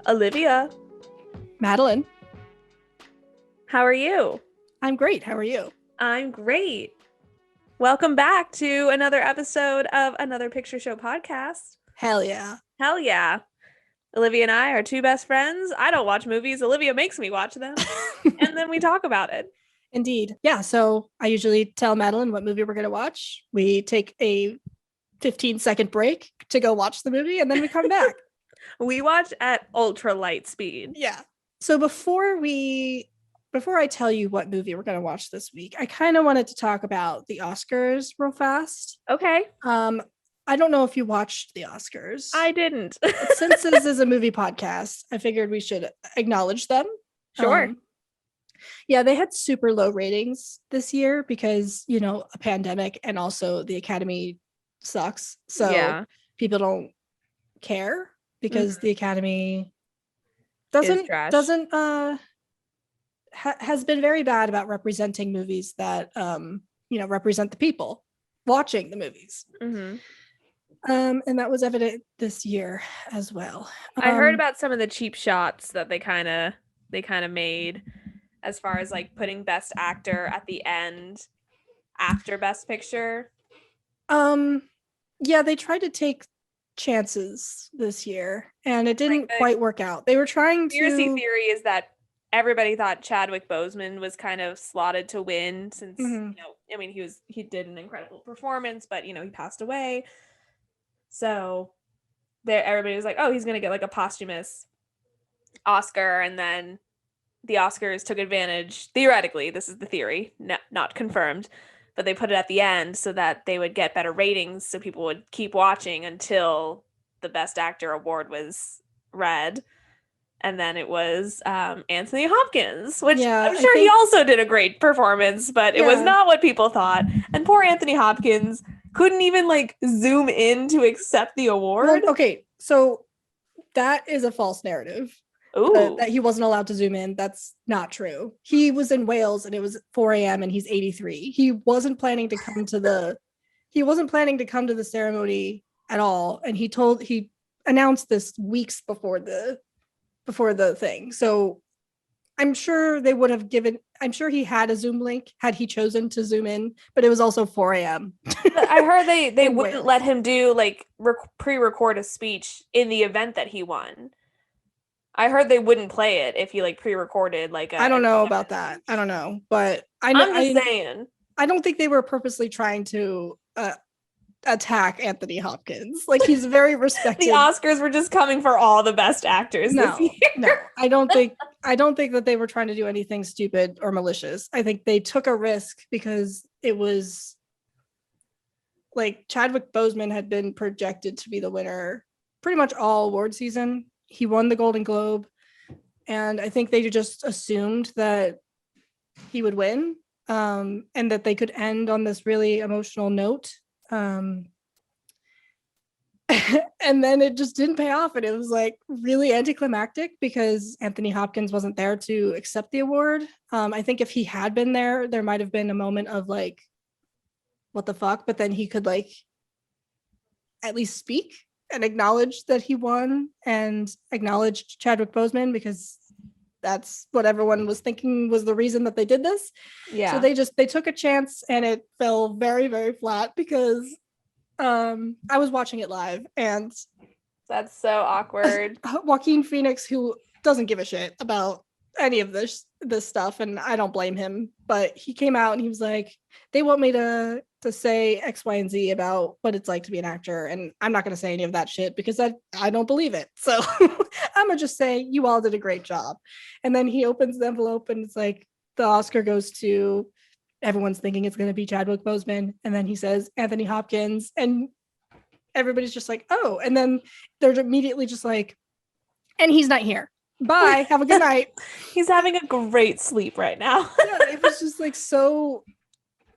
Olivia, Madalyne, how are you? I'm great. How are you? I'm great. Welcome back to another episode of Another Picture Show podcast. Hell yeah. Hell yeah. Olivia and I are two best friends. I don't watch movies. Olivia makes me watch them. And then we talk about it. Indeed. Yeah. So I usually tell Madalyne what movie we're going to watch. We take a 15-second break to go watch the movie and then we come back. We watch at ultra light speed. Yeah. So before I tell you what movie we're going to watch this week, I kind of wanted to talk about the Oscars real fast. Okay. I don't know if you watched the Oscars. I didn't. Since this is a movie podcast, I figured we should acknowledge them. Sure. Yeah, they had super low ratings this year because, a pandemic, and also the Academy sucks. So people don't care because the Academy has been very bad about representing movies that represent the people watching the movies. Mm-hmm. And that was evident this year as well. I heard about some of the cheap shots that they kind of made, as far as like putting Best Actor at the end after Best Picture. Yeah, they tried to take chances this year and it didn't quite work out. They were trying to. Conspiracy theory is that everybody thought Chadwick Boseman was kind of slotted to win since he did an incredible performance, but he passed away. So everybody was like, oh, he's gonna get like a posthumous Oscar, and then the Oscars took advantage, theoretically, this is the theory, not confirmed, but they put it at the end so that they would get better ratings, so people would keep watching until the Best Actor award was read. And then it was Anthony Hopkins, which I'm sure he also did a great performance, but it was not what people thought. And poor Anthony Hopkins couldn't even like zoom in to accept the award. Well, okay, so that is a false narrative. That he wasn't allowed to zoom in. That's not true. He was in Wales and it was 4 a.m. and he's 83. He wasn't planning to come to the ceremony at all. And he announced this weeks before the thing. So I'm sure he had a Zoom link had he chosen to zoom in, but it was also 4 a.m. I heard they wouldn't let him do like pre-record a speech in the event that he won. I heard they wouldn't play it if he like pre-recorded like I don't know about that. I don't know, but I'm just saying. I don't think they were purposely trying to attack Anthony Hopkins. Like, he's very respected. The Oscars were just coming for all the best actors this year. No, I don't think that they were trying to do anything stupid or malicious. I think they took a risk because it was like Chadwick Boseman had been projected to be the winner pretty much all award season. He won the Golden Globe, and I think they just assumed that he would win, and that they could end on this really emotional note. And then it just didn't pay off, and it was like really anticlimactic because Anthony Hopkins wasn't there to accept the award. I think if he had been there might have been a moment of like, what the fuck? But then he could like at least speak and acknowledge that he won and acknowledged Chadwick Boseman, because that's what everyone was thinking was the reason that they did this. Yeah. So they took a chance and it fell very, very flat because I was watching it live and that's so awkward. Joaquin Phoenix, who doesn't give a shit about any of this stuff, and I don't blame him, but he came out and he was like, they want me to say X, Y, and Z about what it's like to be an actor, and I'm not going to say any of that shit because I don't believe it. So I'm going to just say you all did a great job. And then he opens the envelope and it's like, the Oscar goes to, everyone's thinking it's going to be Chadwick Boseman, and then he says Anthony Hopkins, and everybody's just like, oh, and then they're immediately just like, and he's not here. Bye. Have a good night. He's having a great sleep right now. Yeah, it was just like so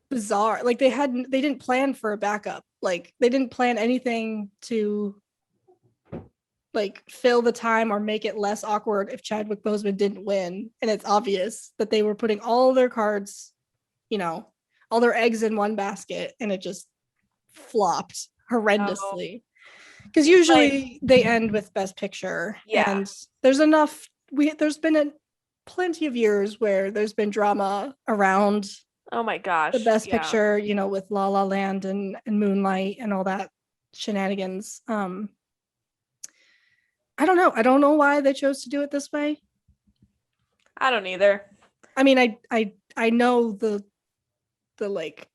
bizarre. Like they didn't plan for a backup. Like they didn't plan anything to like fill the time or make it less awkward if Chadwick Boseman didn't win. And it's obvious that they were putting all their cards, all their eggs in one basket, and it just flopped horrendously. Because usually they end with Best Picture, and there's enough. There's been plenty of years where there's been drama around. Oh my gosh, the Best Picture, with La La Land and Moonlight and all that shenanigans. I don't know. I don't know why they chose to do it this way. I don't either. I mean, I know the like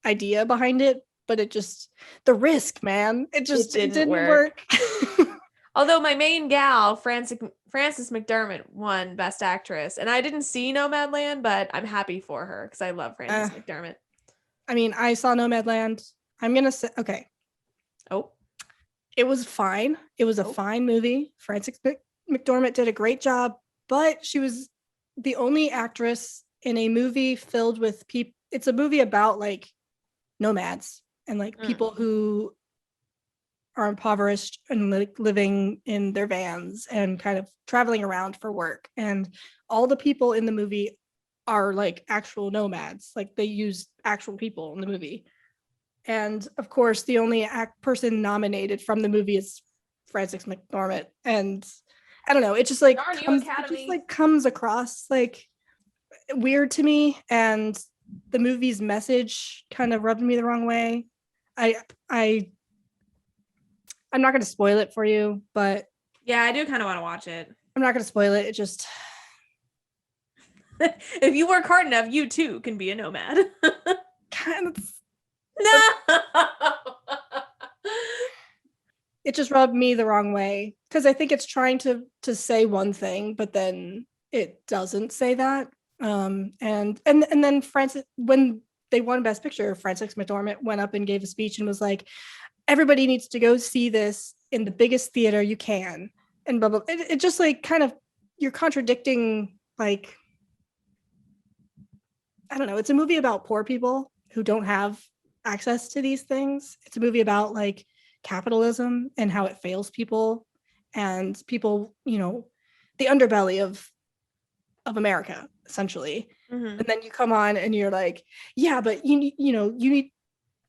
idea behind it, but it just the risk, man. It didn't work. Although my main gal, Frances McDermott, won Best Actress, and I didn't see Nomadland, but I'm happy for her because I love Frances McDermott. I mean, I saw Nomadland. I'm gonna say okay. Oh, it was fine. It was a fine movie. Frances McDormand did a great job, but she was the only actress in a movie filled with people. It's a movie about like nomads and like people who are impoverished and like living in their vans and kind of traveling around for work. And all the people in the movie are like actual nomads. Like they use actual people in the movie. And of course, the only person nominated from the movie is Frances McDormand. And I don't know, it just like comes across like weird to me, and the movie's message kind of rubbed me the wrong way. I'm not going to spoil it for you, but yeah, I do kind of want to watch it. I'm not going to spoil it. It just if you work hard enough, you too can be a nomad. Kind of. No. It just rubbed me the wrong way because I think it's trying to say one thing, but then it doesn't say that. And then Frances, when they won Best Picture, Frances McDormand went up and gave a speech and was like, everybody needs to go see this in the biggest theater you can, and blah blah. It just like kind of, you're contradicting, like, I don't know. It's a movie about poor people who don't have access to these things. It's a movie about like capitalism and how it fails people and people, the underbelly of America, essentially. And then you come on and you're like, yeah, but you need,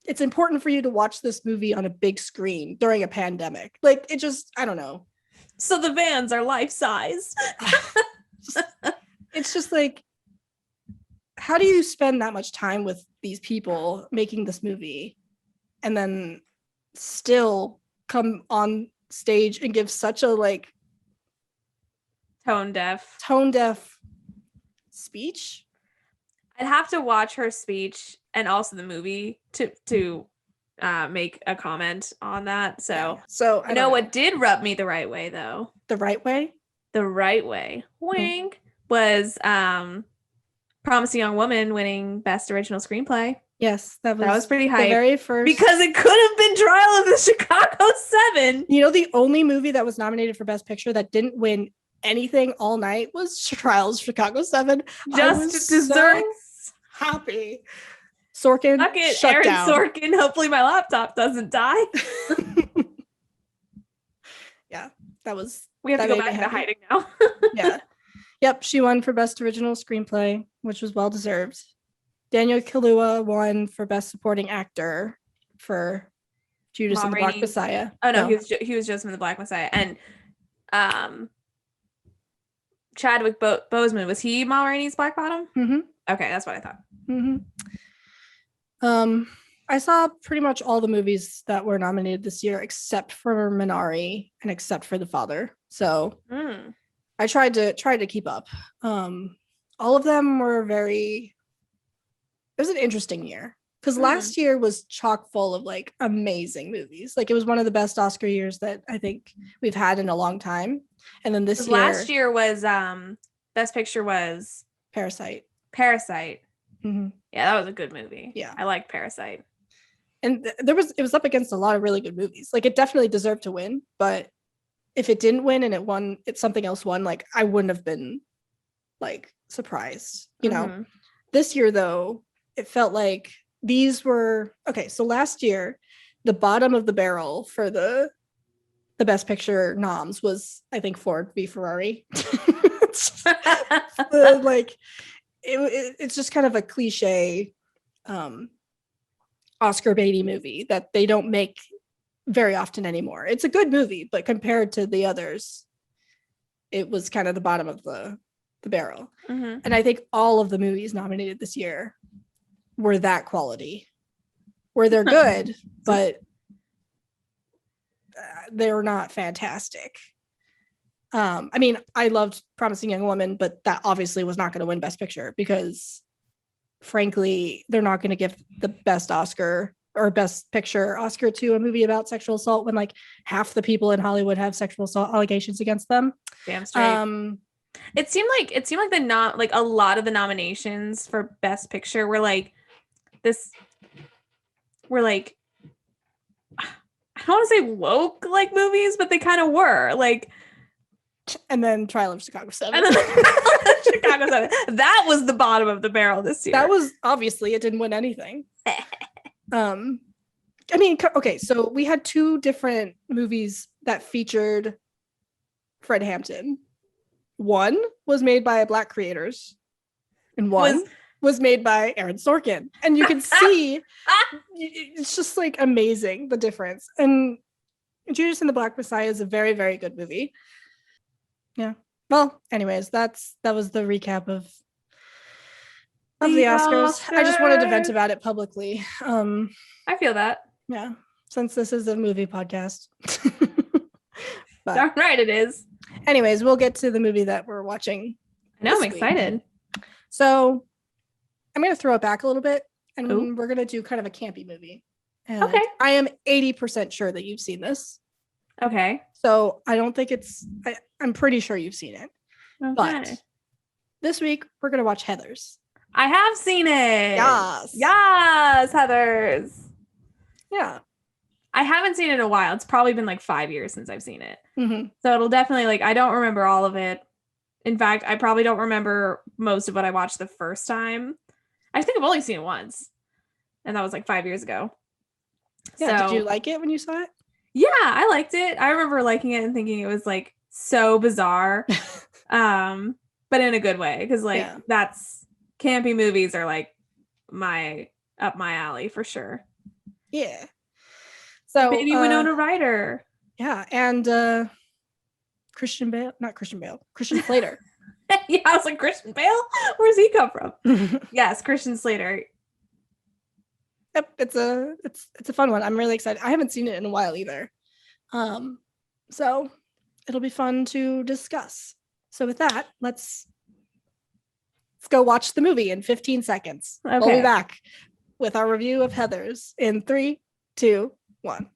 it's important for you to watch this movie on a big screen during a pandemic. Like, it just, I don't know. So the vans are life size. It's just like, how do you spend that much time with these people making this movie and then still come on stage and give such a like tone deaf speech? I'd have to watch her speech and also the movie to make a comment on that. So I know what did rub me the right way, though. The right way? The right way. Wink. Was Promising Young Woman winning Best Original Screenplay. Yes, that was pretty hype. The very first, because it could have been Trial of the Chicago 7. The only movie that was nominated for Best Picture that didn't win anything all night was Trials of Chicago 7. Just deserves so happy. Sorkin, shut Aaron down. Sorkin. Hopefully my laptop doesn't die. Yeah, that was. We have to go back into hiding now. Yeah. Yep, she won for Best Original Screenplay, which was well deserved. Daniel Kaluuya won for Best Supporting Actor for Judas and the Black Messiah. Oh no, he was Joseph and the Black Messiah. And Chadwick Boseman, was he Ma Rainey's Black Bottom? Mm-hmm. Okay, that's what I thought. Mm-hmm. I saw pretty much all the movies that were nominated this year except for Minari and except for The Father. So I tried to keep up. All of them were it was an interesting year because last year was chock full of like amazing movies. Like, it was one of the best Oscar years that I think we've had in a long time. And then this year, last year was Best Picture was Parasite. Mm-hmm. Yeah, that was a good movie. Yeah, I liked Parasite. And it was up against a lot of really good movies. Like, it definitely deserved to win, but if it didn't win and something else won, like, I wouldn't have been like surprised. This year though, it felt like these were okay. So last year, the bottom of the barrel for the Best Picture noms was, I think, Ford v Ferrari. It's just kind of a cliche Oscar baity movie that they don't make very often anymore. It's a good movie, but compared to the others, it was kind of the bottom of the barrel. Mm-hmm. And I think all of the movies nominated this year were that quality, where they're good, but they're not fantastic. I mean, I loved Promising Young Woman, but that obviously was not going to win Best Picture because, frankly, they're not going to give the Best Oscar or Best Picture Oscar to a movie about sexual assault when like half the people in Hollywood have sexual assault allegations against them. Damn straight. It seemed like a lot of the nominations for Best Picture were like this. Were like, I don't want to say woke like movies, but they kind of were like. And then Trial of Chicago 7. Chicago 7. That was the bottom of the barrel this year. That was obviously it didn't win anything. I mean, okay, so we had two different movies that featured Fred Hampton. One was made by Black creators, and one was made by Aaron Sorkin. And you can see it's just like amazing the difference. And Judas and the Black Messiah is a very, very good movie. Yeah. Well, anyways, that was the recap of the Oscars. I just wanted to vent about it publicly. I feel that. Yeah, since this is a movie podcast. But, darn right it is. Anyways, we'll get to the movie that we're watching. I know, I'm excited. So I'm going to throw it back a little bit, and we're going to do kind of a campy movie. And okay. I am 80% sure that you've seen this. Okay. So I don't think I'm pretty sure you've seen it. Okay. But this week, we're going to watch Heathers. I have seen it. Yes, Heathers. Yeah. I haven't seen it in a while. It's probably been like 5 years since I've seen it. Mm-hmm. So it'll definitely I don't remember all of it. In fact, I probably don't remember most of what I watched the first time. I think I've only seen it once. And that was like 5 years ago. Yeah. So, did you like it when you saw it? Yeah, I liked it. I remember liking it and thinking it was like so bizarre. But in a good way. Because that's campy movies are like up my alley for sure. Yeah. So Baby Winona Ryder. Yeah, and Christian Slater. Yeah, I was like, Christian Bale? Where's he come from? Yes, Christian Slater. Yep, it's a fun one. I'm really excited. I haven't seen it in a while either. So it'll be fun to discuss. So with that, let's go watch the movie in 15 seconds. Okay. We'll be back with our review of Heathers in 3, 2, 1.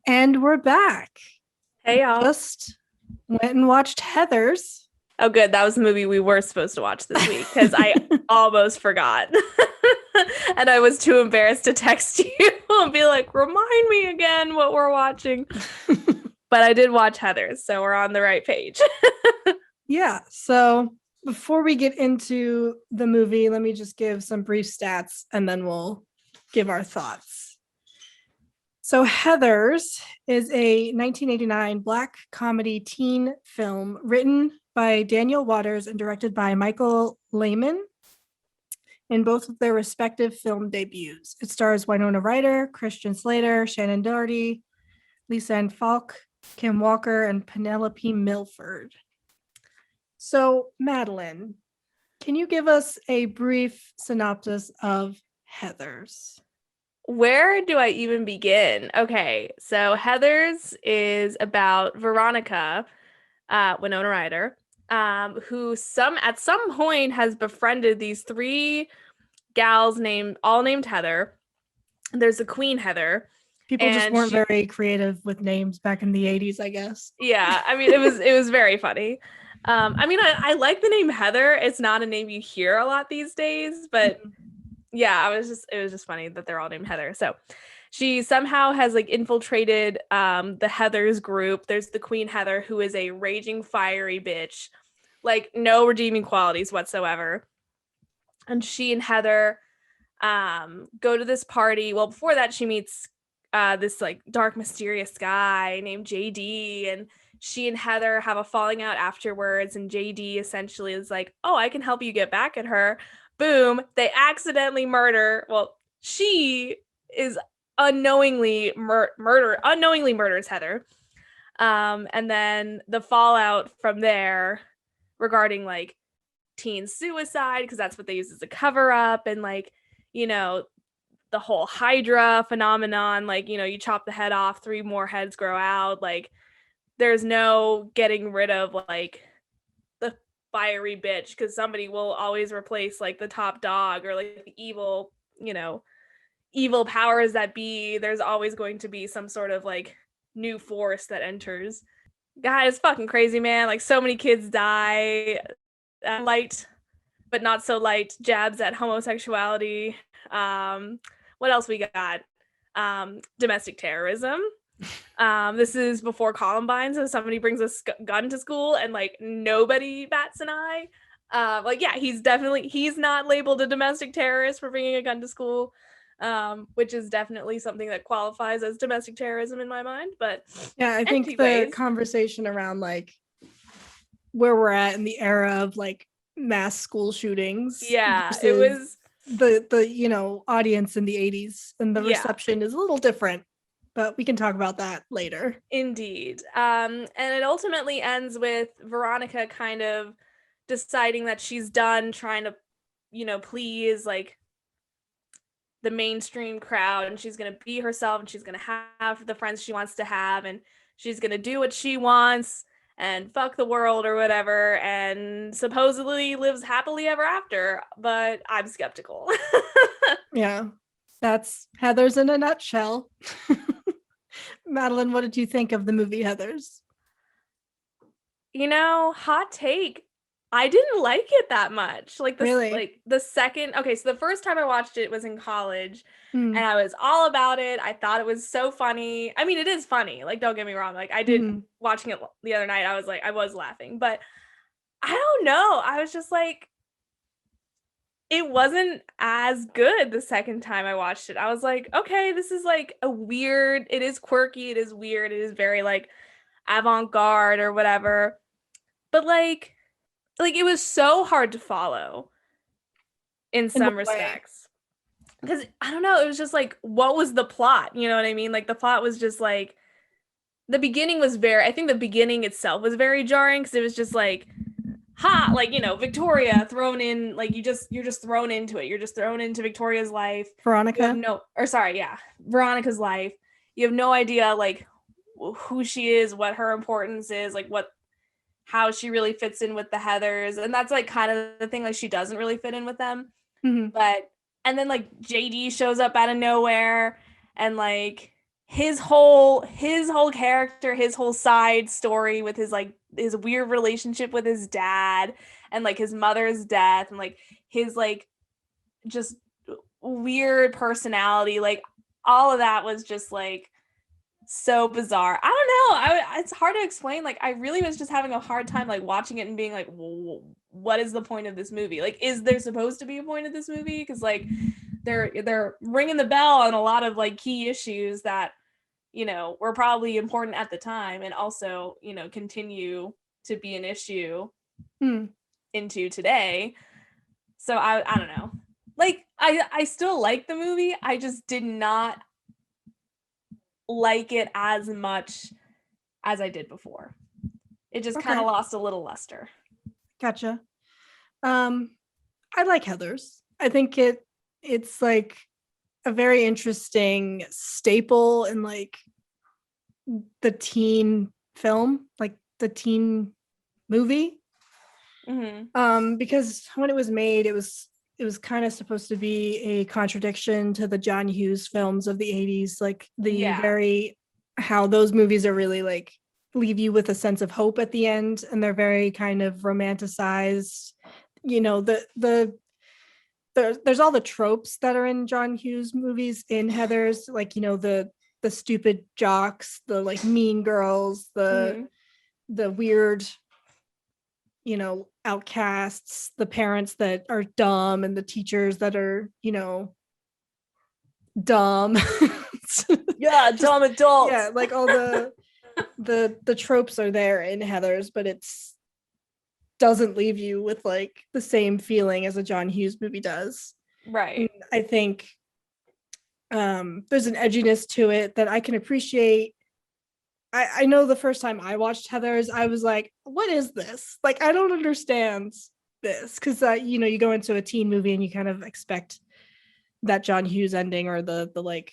And we're back. Hey, y'all. Just went and watched Heathers. Oh, good. That was the movie we were supposed to watch this week because I almost forgot. And I was too embarrassed to text you and be like, remind me again what we're watching. But I did watch Heathers, so we're on the right page. Yeah. So before we get into the movie, let me just give some brief stats and then we'll give our thoughts. So Heathers is a 1989 Black comedy teen film written by Daniel Waters and directed by Michael Lehman in both of their respective film debuts. It stars Winona Ryder, Christian Slater, Shannon Doherty, Lisa Ann Falk, Kim Walker, and Penelope Milford. So, Madalyne, can you give us a brief synopsis of Heathers? Where do I even begin? Okay, so Heathers is about Veronica, Winona Ryder, who at some point has befriended these 3 gals all named Heather. There's a Queen Heather. People just weren't very creative with names back in the 80s, I guess. Yeah, I mean, it was very funny. I mean, I like the name Heather. It's not a name you hear a lot these days, but yeah, it was just funny that they're all named Heather. So she somehow has infiltrated the Heathers group. There's the Queen Heather, who is a raging fiery bitch, no redeeming qualities whatsoever. And she and Heather go to this party. Well, before that, she meets this like dark, mysterious guy named JD, and she and Heather have a falling out afterwards, and JD essentially is like, oh, I can help you get back at her. Boom, they accidentally murder. Well, she is unknowingly murders Heather. And then the fallout from there regarding like teen suicide, because that's what they use as a cover up, and like, you know, the whole Hydra phenomenon, like, you know, you chop the head off, 3 more heads grow out. Like, there's no getting rid of like the fiery bitch, because somebody will always replace like the top dog or like the evil, you know, evil powers that be. There's always going to be some sort of like new force that enters. God, it's fucking crazy, man. Like, so many kids die. Light, but not so light jabs at homosexuality. What else we got? Domestic terrorism. This is before Columbine, so somebody brings a gun to school and like nobody bats an eye. Like, yeah, he's not labeled a domestic terrorist for bringing a gun to school, which is definitely something that qualifies as domestic terrorism in my mind. But yeah, I think the conversation around like where we're at in the era of like mass school shootings, yeah, it was the you know, audience in the 80s, and the reception is a little different, but we can talk about that later. Indeed. And it ultimately ends with Veronica kind of deciding that she's done trying to, you know, please like the mainstream crowd, and she's going to be herself, and she's going to have the friends she wants to have, and she's going to do what she wants and fuck the world or whatever, and supposedly lives happily ever after, but I'm skeptical. Yeah, that's Heathers in a nutshell. Madalyne, what did you think of the movie Heathers? You know, hot take, I didn't like it that much. Like, really? Like the second, okay, so the first time I watched it was in college, and I was all about it. I thought it was so funny. I mean, it is funny. Like, don't get me wrong. Like, I did watching it the other night. I was laughing, but I don't know. I was just like, it wasn't as good the second time I watched it. I was like, okay, this is like it is quirky. It is weird. It is very like avant-garde or whatever. But like it was so hard to follow in some respects, because I don't know, it was just like, what was the plot, you know what I mean? Like, the plot was just like, the beginning was I think the beginning itself was very jarring, because it was just like, like, you know, Victoria thrown in, like, you're just thrown into it, you're just thrown into Victoria's life. Veronica's life. You have no idea like who she is, what her importance is, like how she really fits in with the Heathers, and that's like kind of the thing, like, she doesn't really fit in with them. But and then like JD shows up out of nowhere, and like his whole character, his whole side story with his weird relationship with his dad, and like his mother's death, and like his like just weird personality, like all of that was just like so bizarre. I don't know. It's hard to explain. Like, I really was just having a hard time like watching it and being like, what is the point of this movie? Like, is there supposed to be a point of this movie? Because like they're ringing the bell on a lot of like key issues that, you know, were probably important at the time, and also, you know, continue to be an issue into today. So I don't know. Like, I still like the movie. I just did not like it as much as I did before. It just kind of lost a little luster. Gotcha. I like Heathers. I think it's like a very interesting staple in like the teen film, like the teen movie. Because when it was made, it was kind of supposed to be a contradiction to the John Hughes films of the 80s, like very how those movies are really like leave you with a sense of hope at the end, and they're very kind of romanticized. You know, there's all the tropes that are in John Hughes movies in Heathers, like, you know, the stupid jocks, the like mean girls, the weird, you know, outcasts, the parents that are dumb, and the teachers that are, you know, dumb. adults. Dumb adults. Yeah, like all the tropes are there in Heathers, but it's doesn't leave you with like the same feeling as a John Hughes movie does. Right. And I think there's an edginess to it that I can appreciate. I know the first time I watched Heathers, I was like, what is this? Like, I don't understand this. Because, you go into a teen movie and you kind of expect that John Hughes ending or the like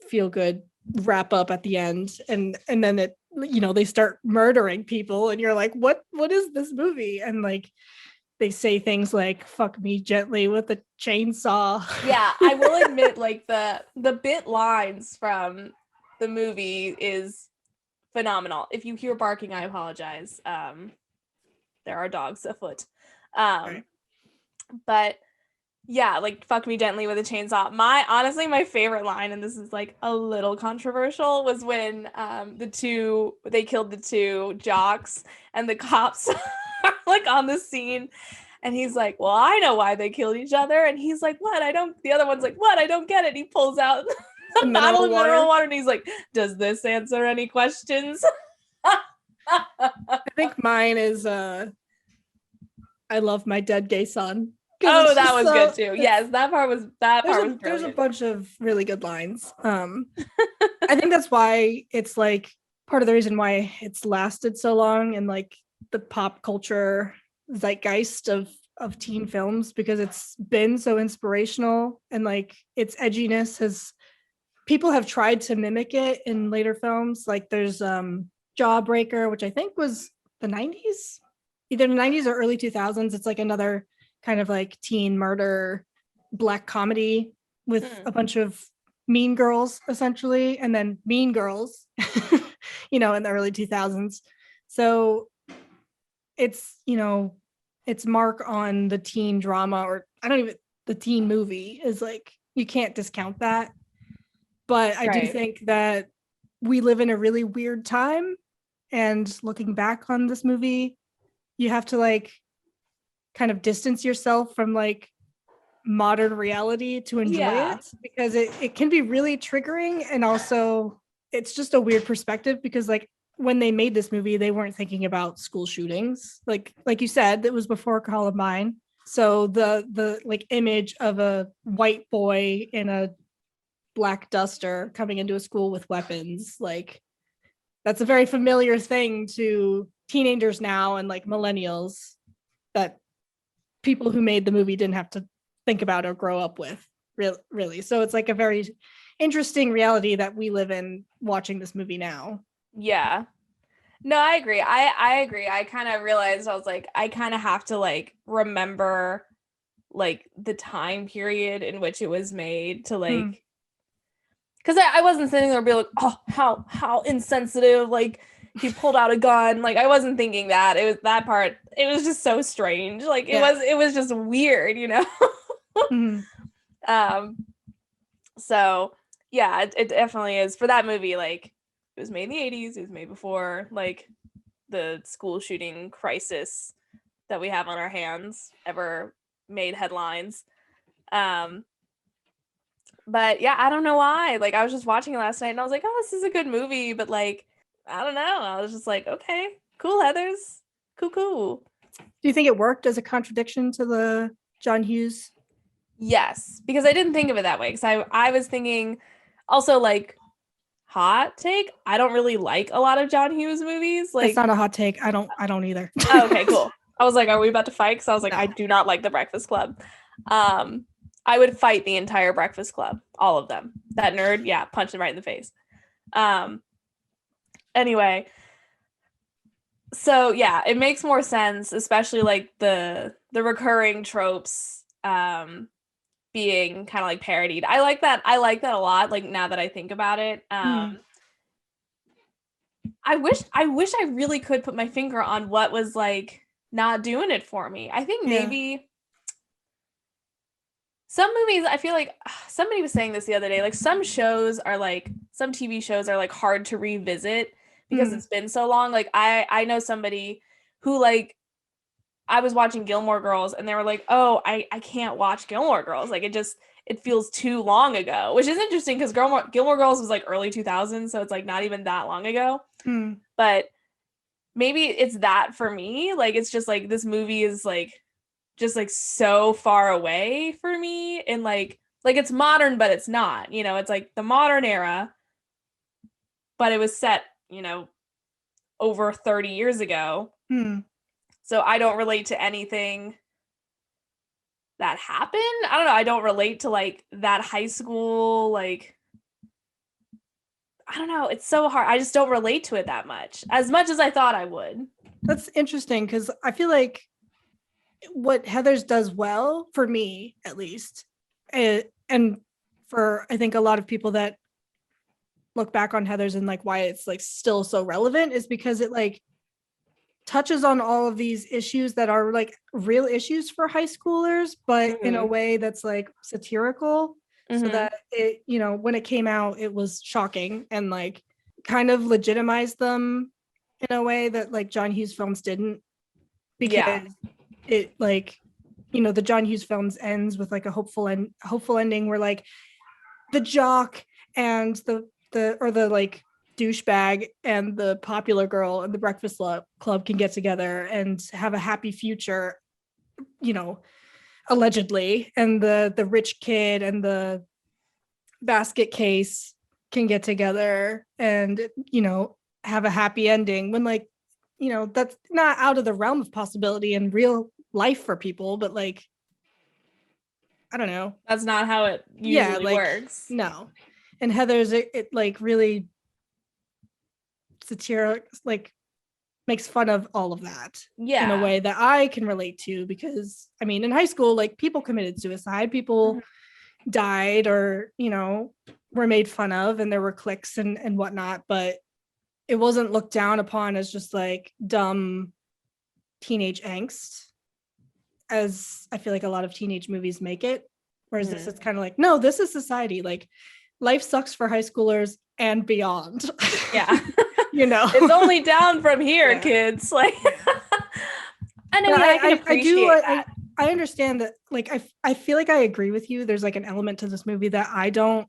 feel good wrap up at the end. And then it, they start murdering people and you're like, what is this movie? And like, they say things like "fuck me gently" with a chainsaw. Yeah, I will admit, like the bit lines from the movie is phenomenal. If you hear barking, I apologize. There are dogs afoot. Right. But yeah, like "fuck me gently" with a chainsaw. Honestly, my favorite line, and this is like a little controversial, was when they killed the two jocks and the cops are like on the scene. And he's like, well, I know why they killed each other. And he's like, what? The other one's like, what? I don't get it. He pulls out a bottle of mineral water and he's like, does this answer any questions? I think mine is I love my dead gay son. Oh, that was good too. Yes, that part was brilliant. There's a bunch of really good lines. I think that's why it's like part of the reason why it's lasted so long and like the pop culture zeitgeist of teen films, because it's been so inspirational and like its edginess has people have tried to mimic it in later films. Like there's Jawbreaker, which I think was the 90s, either the 90s or early 2000s. It's like another kind of like teen murder black comedy with a bunch of mean girls essentially, and then Mean Girls in the early 2000s. So it's its mark on the teen drama, or the teen movie is like, you can't discount that. But I do think that we live in a really weird time, and looking back on this movie, you have to like kind of distance yourself from like modern reality to enjoy it, because it can be really triggering, and also it's just a weird perspective, because like when they made this movie, they weren't thinking about school shootings. Like you said, it was before Columbine. So the like image of a white boy in a black duster coming into a school with weapons, like that's a very familiar thing to teenagers now and like millennials, that people who made the movie didn't have to think about or grow up with, really. So it's like a very interesting reality that we live in watching this movie now. Yeah. No, I agree. I agree. I kind of realized, I was like, I kind of have to like remember like the time period in which it was made to like, because I wasn't sitting there being like, oh, how insensitive, like he pulled out a gun. Like I wasn't thinking that. It was that part. It was just so strange. Like it was just weird, So yeah, it definitely is for that movie. Like it was made in the 80s. It was made before like the school shooting crisis that we have on our hands ever made headlines. But yeah, I don't know why. Like I was just watching it last night and I was like, oh, this is a good movie. But like, I don't know. I was just like, okay, cool, Heathers. Cool. Do you think it worked as a contradiction to the John Hughes? Yes, because I didn't think of it that way. Because I was thinking also like, hot take, I don't really like a lot of John Hughes movies. Like, that's not a hot take. I don't either. Oh, okay, cool. I was like, are we about to fight? Because I was like, no. I do not like The Breakfast Club. I would fight the entire Breakfast Club, all of them. That nerd, yeah, punch him right in the face. Anyway, so yeah, it makes more sense, especially like the recurring tropes being kind of like parodied. I like that a lot, like now that I think about it. I wish I really could put my finger on what was like not doing it for me. I think maybe some movies, I feel like somebody was saying this the other day, like some TV shows are like hard to revisit because it's been so long. Like I know somebody who like, I was watching Gilmore Girls and they were like, oh, I can't watch Gilmore Girls. Like it feels too long ago, which is interesting because Gilmore Girls was like early 2000s, so it's like not even that long ago. But maybe it's that for me. Like it's just like this movie is like just like so far away for me, and like it's modern, but it's not. You know, it's like the modern era, but it was set, you know, over 30 years ago. So I don't relate to anything that happened. I don't know. I don't relate to like that high school, like, I don't know. It's so hard. I just don't relate to it that much as I thought I would. That's interesting because I feel like what Heathers does well, for me at least, and for I think a lot of people that look back on Heathers and like why it's like still so relevant, is because it like touches on all of these issues that are like real issues for high schoolers, but in a way that's like satirical, so that it, you know, when it came out, it was shocking and like kind of legitimized them in a way that like John Hughes films didn't, because it like, you know, the John Hughes films ends with like a hopeful ending where like the jock and the like douchebag and the popular girl and the Breakfast Club can get together and have a happy future, you know, allegedly, and the rich kid and the basket case can get together and, you know, have a happy ending, when like, you know, that's not out of the realm of possibility in real life for people, but like, I don't know, that's not how it usually works. No. And Heathers, it like really satiric, like makes fun of all of that in a way that I can relate to, because I mean, in high school, like people committed suicide, people died, or, you know, were made fun of, and there were cliques and whatnot, but it wasn't looked down upon as just like dumb teenage angst, as I feel like a lot of teenage movies make it. Whereas this is kind of like, no, this is society. Like life sucks for high schoolers and beyond. Yeah. You know, it's only down from here, kids. Like, I mean, I can appreciate that. I understand that. Like, I feel like I agree with you. There's like an element to this movie that I don't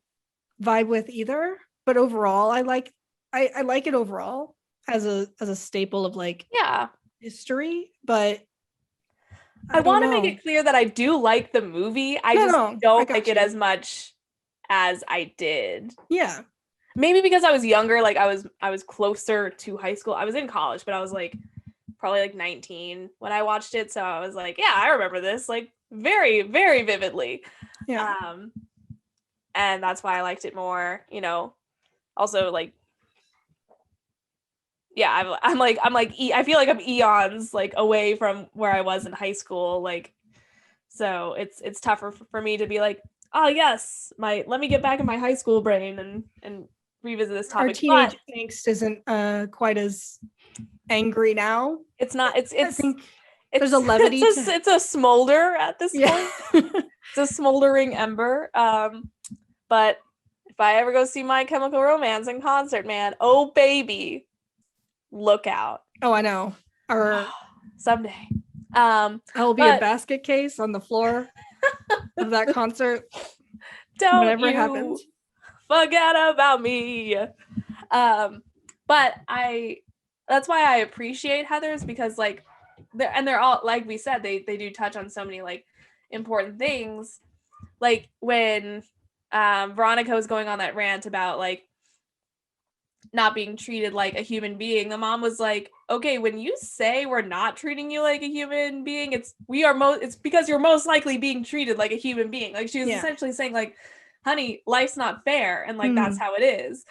vibe with either. But overall, I like it overall as a staple of like history. But I want to make it clear that I do like the movie. I don't like it as much as I did. Yeah. Maybe because I was younger, like I was closer to high school. I was in college, but I was like probably like 19 when I watched it. So I was like, yeah, I remember this like very, very vividly. Yeah. And that's why I liked it more, you know. Also, like, yeah, I'm like I feel like I'm eons like away from where I was in high school, like, so it's tougher for me to be like, oh yes, let me get back in my high school brain and revisit this topic. Our teenage angst isn't quite as angry now. It's not. I think there's a levity. It's a smolder at this point. It's a smoldering ember. But if I ever go see My Chemical Romance in concert, man, oh baby, look out. Oh, I know. Or someday. I will be a basket case on the floor of that concert. Don't whatever you happens. Forget about me. But that's why I appreciate Heathers, because like they're all, like we said, they do touch on so many like important things. Like when Veronica was going on that rant about like not being treated like a human being, the mom was like, okay, when you say we're not treating you like a human being, it's because you're most likely being treated like a human being. Like she was essentially saying like, honey, life's not fair, and like that's how it is.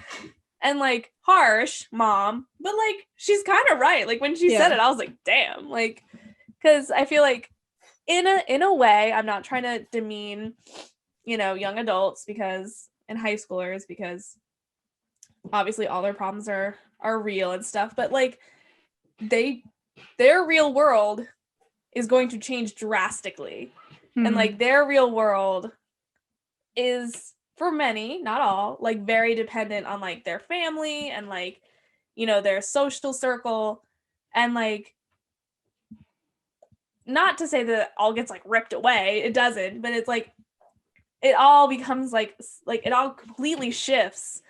And like, harsh, mom, but like she's kind of right. Like when she said it, I was like, damn. Like, because I feel like in a way, I'm not trying to demean, you know, young adults and high schoolers, because obviously all their problems are real and stuff, but like their real world is going to change drastically. And like their real world is, for many, not all, like very dependent on like their family and like, you know, their social circle. And like not to say that it all gets like ripped away, it doesn't, but it's like it all becomes like it all completely shifts,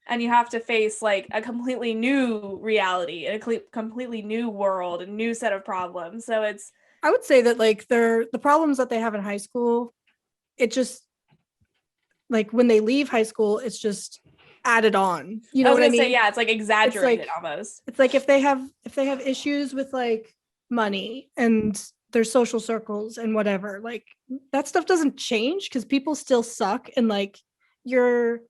and you have to face like a completely new reality and a completely new world, a new set of problems. So it's, I would say that like the problems that they have in high school, it just like when they leave high school, it's just added on. You know what I mean? Say, yeah, it's like exaggerated almost. It's like if they have issues with like money and their social circles and whatever, like that stuff doesn't change because people still suck, and like your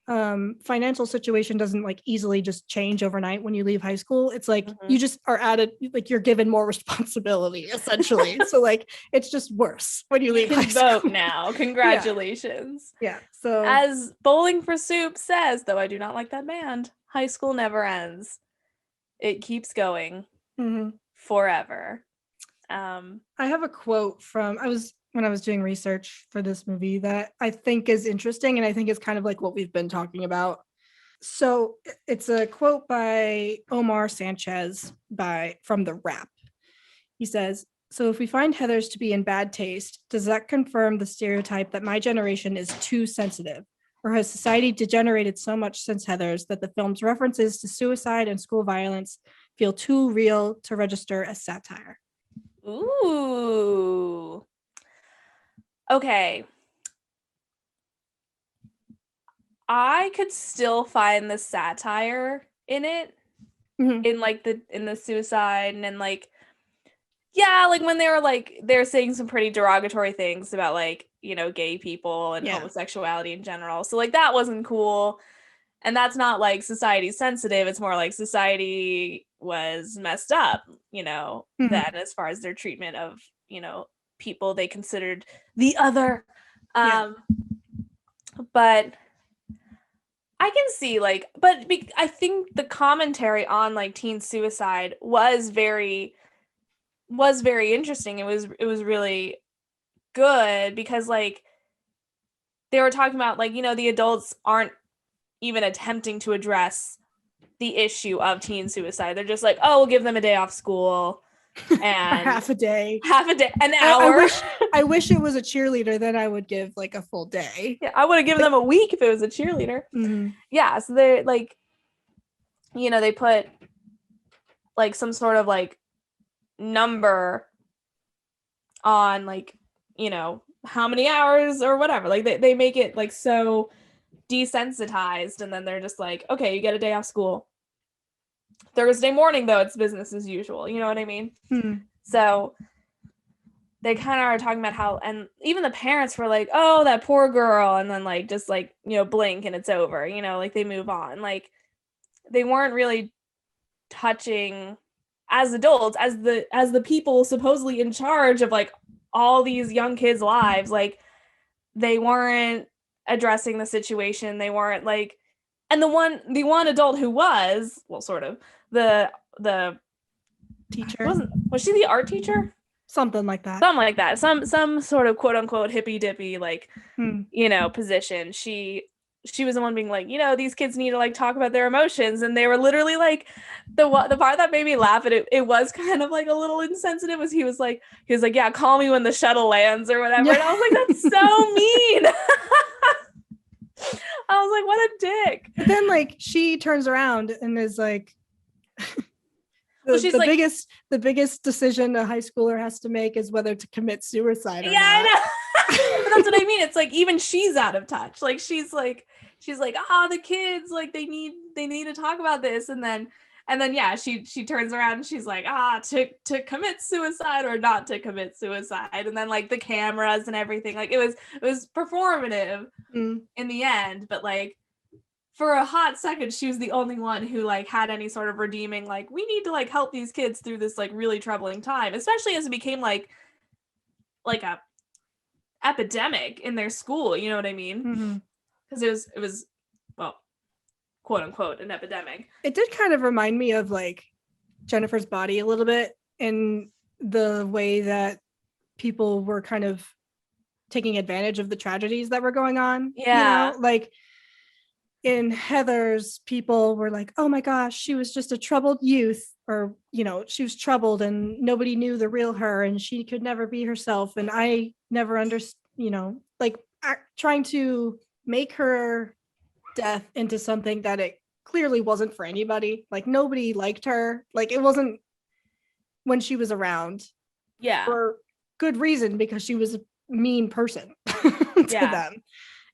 financial situation doesn't like easily just change overnight when you leave high school. It's like you just are added, like you're given more responsibility essentially. So like it's just worse when you leave high school. Vote now. Congratulations. Yeah. So as Bowling for Soup says, though I do not like that band, high school never ends. It keeps going forever. I have a quote from when I was doing research for this movie that I think is interesting, and I think it's kind of like what we've been talking about. So it's a quote by Omar Sanchez from The Wrap. He says, "So if we find Heathers to be in bad taste, does that confirm the stereotype that my generation is too sensitive? Or has society degenerated so much since Heathers that the film's references to suicide and school violence feel too real to register as satire?" Ooh. Okay. I could still find the satire in it, in like in the suicide, and then like, yeah, like when they were like, they're saying some pretty derogatory things about like, you know, gay people and homosexuality in general. So like that wasn't cool. And that's not like society sensitive. It's more like society was messed up, you know, then as far as their treatment of, you know, people they considered the other. But I can see like, but I think the commentary on like teen suicide was very interesting. It was really good because like they were talking about like, you know, the adults aren't even attempting to address the issue of teen suicide. They're just like, oh, we'll give them a day off school and half a day, an hour. I wish it was a cheerleader, then I would give like a full day. Yeah, I would have given them a week if it was a cheerleader. Yeah, so they're like, you know, they put like some sort of like number on like, you know, how many hours or whatever. Like they make it like so desensitized, and then they're just like, okay, you get a day off school. Thursday morning though, it's business as usual. You know what I mean? So they kind of are talking about how, and even the parents were like, oh, that poor girl, and then like just like, you know, blink and it's over, you know, like they move on. Like they weren't really touching as adults, as the people supposedly in charge of like all these young kids' lives. Like they weren't addressing the situation. They weren't like, and the one adult who was, well, sort of the teacher, was she the art teacher? Something like that. Some sort of quote unquote hippy dippy like you know, position. She was the one being like, you know, these kids need to like talk about their emotions, and they were literally like, the part that made me laugh, and it was kind of like a little insensitive, was he was like, yeah, call me when the shuttle lands or whatever. And I was like, that's so mean. I was like, what a dick. But then like she turns around and is like, the biggest decision a high schooler has to make is whether to commit suicide or not. I know. But that's what I mean. It's like even she's out of touch. Like she's like, the kids, like they need to talk about this, and then yeah, she turns around and she's like, to commit suicide or not to commit suicide, and then like the cameras and everything, like it was performative in the end, but like for a hot second, she was the only one who like had any sort of redeeming, like we need to like help these kids through this like really troubling time, especially as it became like a epidemic in their school. You know what I mean? Because it was well, quote unquote, an epidemic. It did kind of remind me of like Jennifer's Body a little bit, in the way that people were kind of taking advantage of the tragedies that were going on. Yeah. You know, like in Heathers, people were like, oh my gosh, she was just a troubled youth. or she was troubled and nobody knew the real her and she could never be herself, and I never understood, like trying to make her death into something that it clearly wasn't for anybody. Like nobody liked her, like it wasn't when she was around, for good reason, because she was a mean person to them.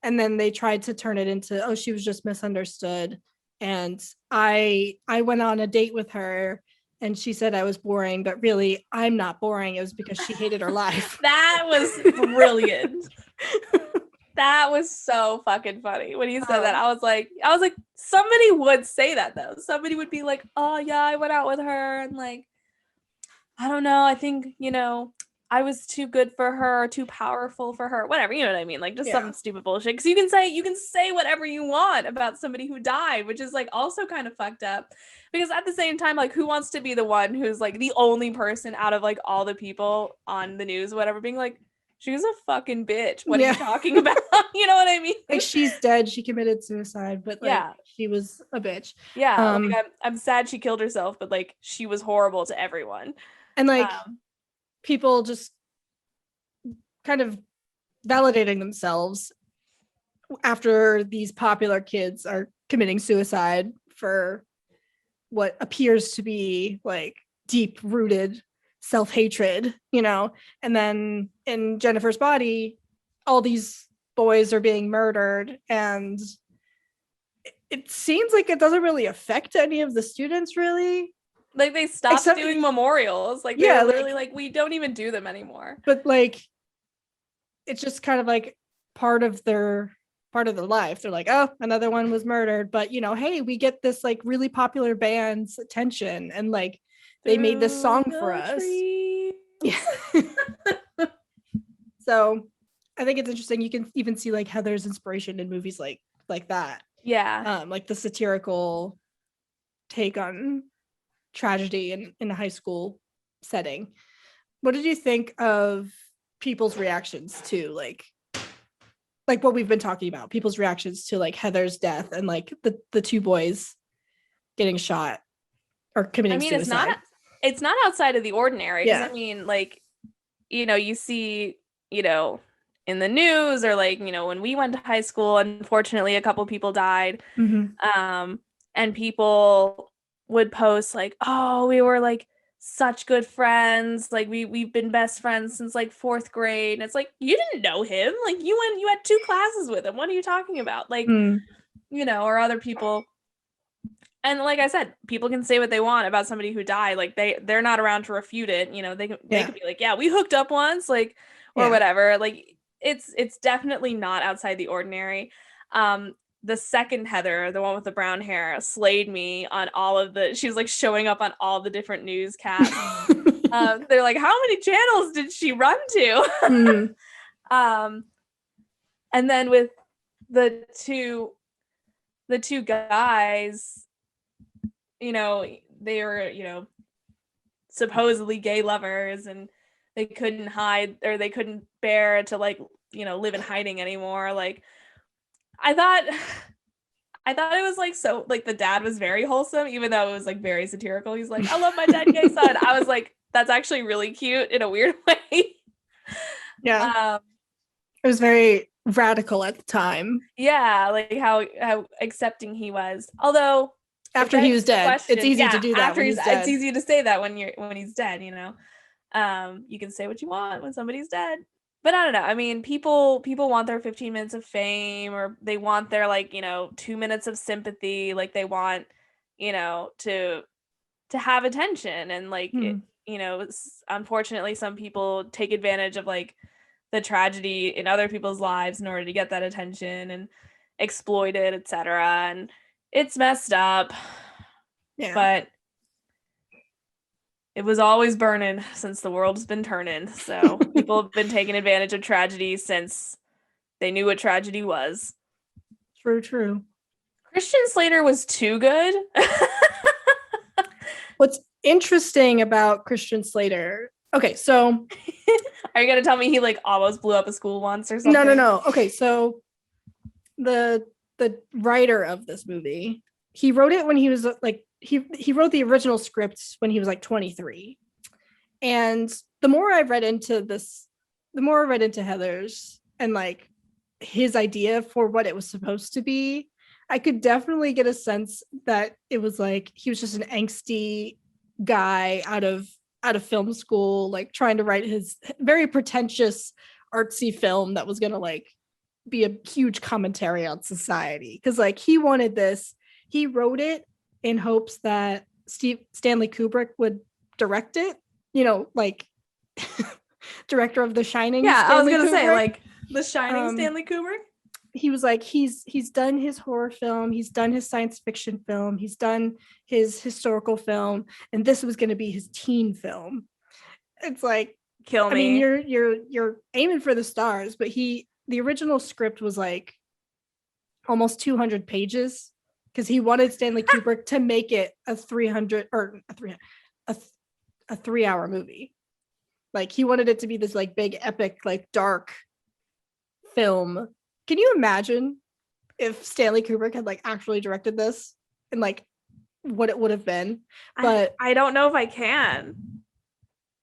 And then they tried to turn it into, oh, she was just misunderstood. And I went on a date with her and she said I was boring, but really I'm not boring. It was because she hated her life. That was brilliant. That was so fucking funny when you said that. I was like, somebody would say that though. Somebody would be like, oh yeah, I went out with her and like, I don't know, I think, I was too good for her, too powerful for her, whatever, you know what I mean? Like just some stupid bullshit. Because you can say whatever you want about somebody who died, which is like also kind of fucked up. Because at the same time, like who wants to be the one who's like the only person out of like all the people on the news, whatever, being like, she was a fucking bitch. What are you talking about? You know what I mean? Like she's dead. She committed suicide, but like she was a bitch. Yeah, like I'm sad she killed herself, but like she was horrible to everyone. And like people just kind of validating themselves after these popular kids are committing suicide for what appears to be like deep rooted self-hatred, and then in Jennifer's body all these boys are being murdered, and it seems like it doesn't really affect any of the students really. Like they stopped doing memorials. Like they're literally like we don't even do them anymore. But like it's just kind of like part of their life. They're like, oh, another one was murdered, but hey, we get this like really popular band's attention, and like they made this song for us. Yeah. So I think it's interesting. You can even see like Heather's inspiration in movies like that. Yeah. Like the satirical take on tragedy in a high school setting. What did you think of people's reactions to like what we've been talking about, people's reactions to like Heather's death and like the two boys getting shot or committing suicide? It's not outside of the ordinary. Yeah. I mean, like, you see, in the news or like, when we went to high school, unfortunately, a couple people died. Mm-hmm. And people would post like, oh, we were like such good friends. Like we've been best friends since like 4th grade. And it's like, you didn't know him. Like you had 2 classes with him. What are you talking about? Like, or other people. And like I said, people can say what they want about somebody who died. Like they're not around to refute it. They could be like, yeah, we hooked up once, like, or whatever. Like it's definitely not outside the ordinary. The second Heather, the one with the brown hair, slayed me on all of she was like showing up on all the different newscasts. They're like, how many channels did she run to? And then with the two guys, they were, supposedly gay lovers, and they couldn't hide, or they couldn't bear to like, live in hiding anymore. Like, I thought it was like, so like the dad was very wholesome, even though it was like very satirical. He's like, I love my dead gay son. I was like, that's actually really cute in a weird way. Yeah. It was very radical at the time. Yeah, like how accepting he was. Although after he was dead, it's easy to do that. It's easy to say that when he's dead, you can say what you want when somebody's dead. But I don't know. I mean, people want their 15 minutes of fame, or they want their like, 2 minutes of sympathy. Like they want, to have attention, and like, unfortunately some people take advantage of like the tragedy in other people's lives in order to get that attention and exploit it, etc. And it's messed up. Yeah. But it was always burning since the world's been turning. So people have been taking advantage of tragedy since they knew what tragedy was. True. Christian Slater was too good. What's interesting about Christian Slater? Okay, so are you gonna tell me he like almost blew up a school once or something? No. Okay, so the writer of this movie, he wrote it when he was like he wrote the original script when he was like 23. And the more I read into Heathers and like his idea for what it was supposed to be, I could definitely get a sense that it was like he was just an angsty guy out of film school, like trying to write his very pretentious artsy film that was going to like be a huge commentary on society. Because like he wanted this, he wrote it in hopes that Stanley Kubrick would direct it, you know, like director of The Shining. Yeah, Stanley I was gonna Kubrick. say like The Shining, Stanley Kubrick. He was like, he's done his horror film, he's done his science fiction film, he's done his historical film, and this was going to be his teen film. It's like, kill me. I mean, you're aiming for the stars, but the original script was like almost 200 pages because he wanted Stanley Kubrick to make it a 3-hour movie. Like he wanted it to be this like big epic like dark film. Can you imagine if Stanley Kubrick had like actually directed this and like what it would have been? But I don't know if I can.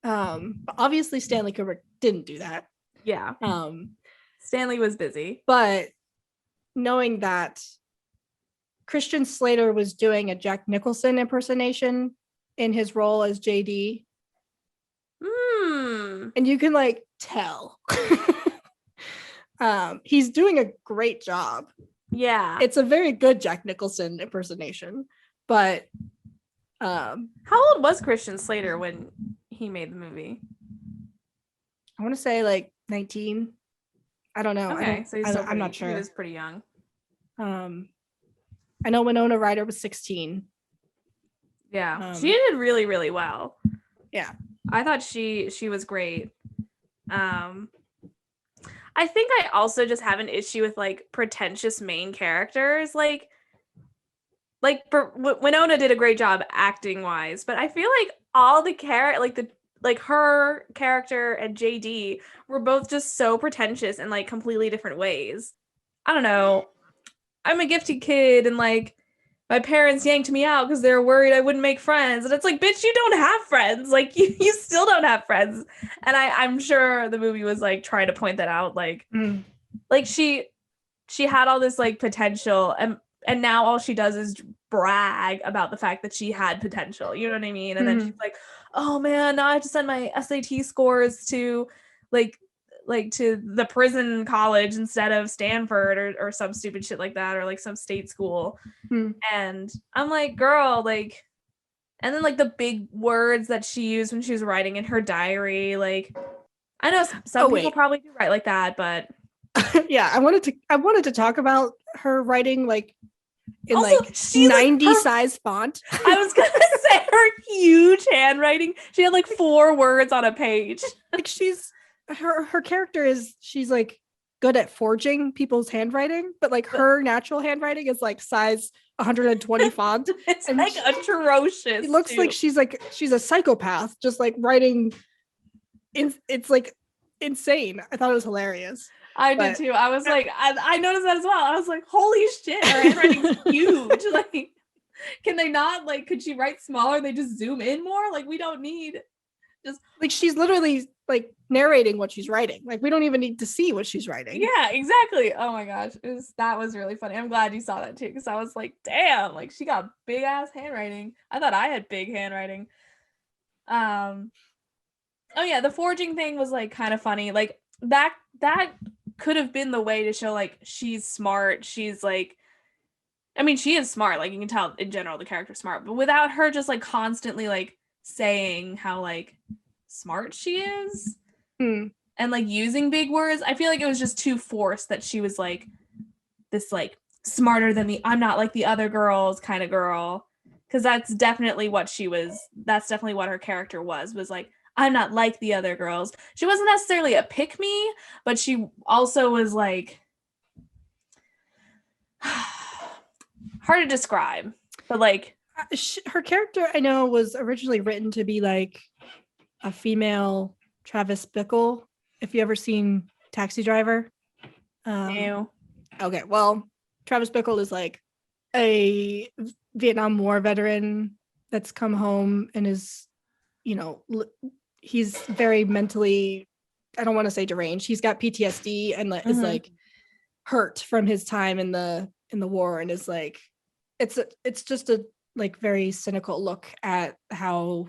Obviously Stanley Kubrick didn't do that. Yeah. Stanley was busy. But knowing that Christian Slater was doing a Jack Nicholson impersonation in his role as JD. And you can like tell. He's doing a great job. Yeah. It's a very good Jack Nicholson impersonation. But how old was Christian Slater when he made the movie? I want to say like 19. I don't know. Okay, so I'm not sure. He was pretty young. I know Winona Ryder was 16. Yeah. She did really, really well. Yeah. I thought she was great. I think I also just have an issue with like pretentious main characters. Like Winona did a great job acting wise, but I feel like all the her character and JD were both just so pretentious in like completely different ways. I don't know. I'm a gifted kid and like my parents yanked me out because they're worried I wouldn't make friends. And it's like, bitch, you don't have friends. Like you still don't have friends. And I'm sure the movie was like trying to point that out. Like, like she had all this like potential and now all she does is brag about the fact that she had potential. You know what I mean? And then she's like, oh man, now I have to send my SAT scores to like to the prison college instead of Stanford or some stupid shit like that, or like some state school. And I'm like, girl, like, and then like the big words that she used when she was writing in her diary, like, I know some people probably do write like that, but yeah, I wanted to talk about her writing like in also, like 90 size font. I was gonna say her huge handwriting. She had like 4 words on a page. Like her character she's like good at forging people's handwriting, but like her natural handwriting is like size 120 font. It's and like atrocious. It looks like she's a psychopath, just like writing. It's like insane. I thought it was hilarious. I did too. I was like, I noticed that as well. I was like, holy shit, her handwriting's huge. Like, can they not like? Could she write smaller? They just zoom in more. Like, we don't need just like she's literally like narrating what she's writing. Like we don't even need to see what she's writing. Yeah, exactly. Oh my gosh, that was really funny. I'm glad you saw that too, because I was like, damn, like she got big ass handwriting. I thought I had big handwriting. Oh yeah, the forging thing was like kind of funny. Like that could have been the way to show like she's smart. She's like, I mean, she is smart. Like you can tell in general the character's smart, but without her just like constantly like saying how like smart she is and like using big words, I feel like it was just too forced that she was like this like smarter than I'm not like the other girls kind of girl, because that's definitely what she was. That's definitely what her character was like, I'm not like the other girls. She wasn't necessarily a pick me, but she also was like hard to describe, but like her character I know was originally written to be like a female Travis Bickle. If you ever seen Taxi Driver. No. Okay, well, Travis Bickle is like a Vietnam War veteran that's come home and is, he's very mentally, I don't want to say deranged. He's got PTSD and is like hurt from his time in the war, and is like, it's just a like very cynical look at how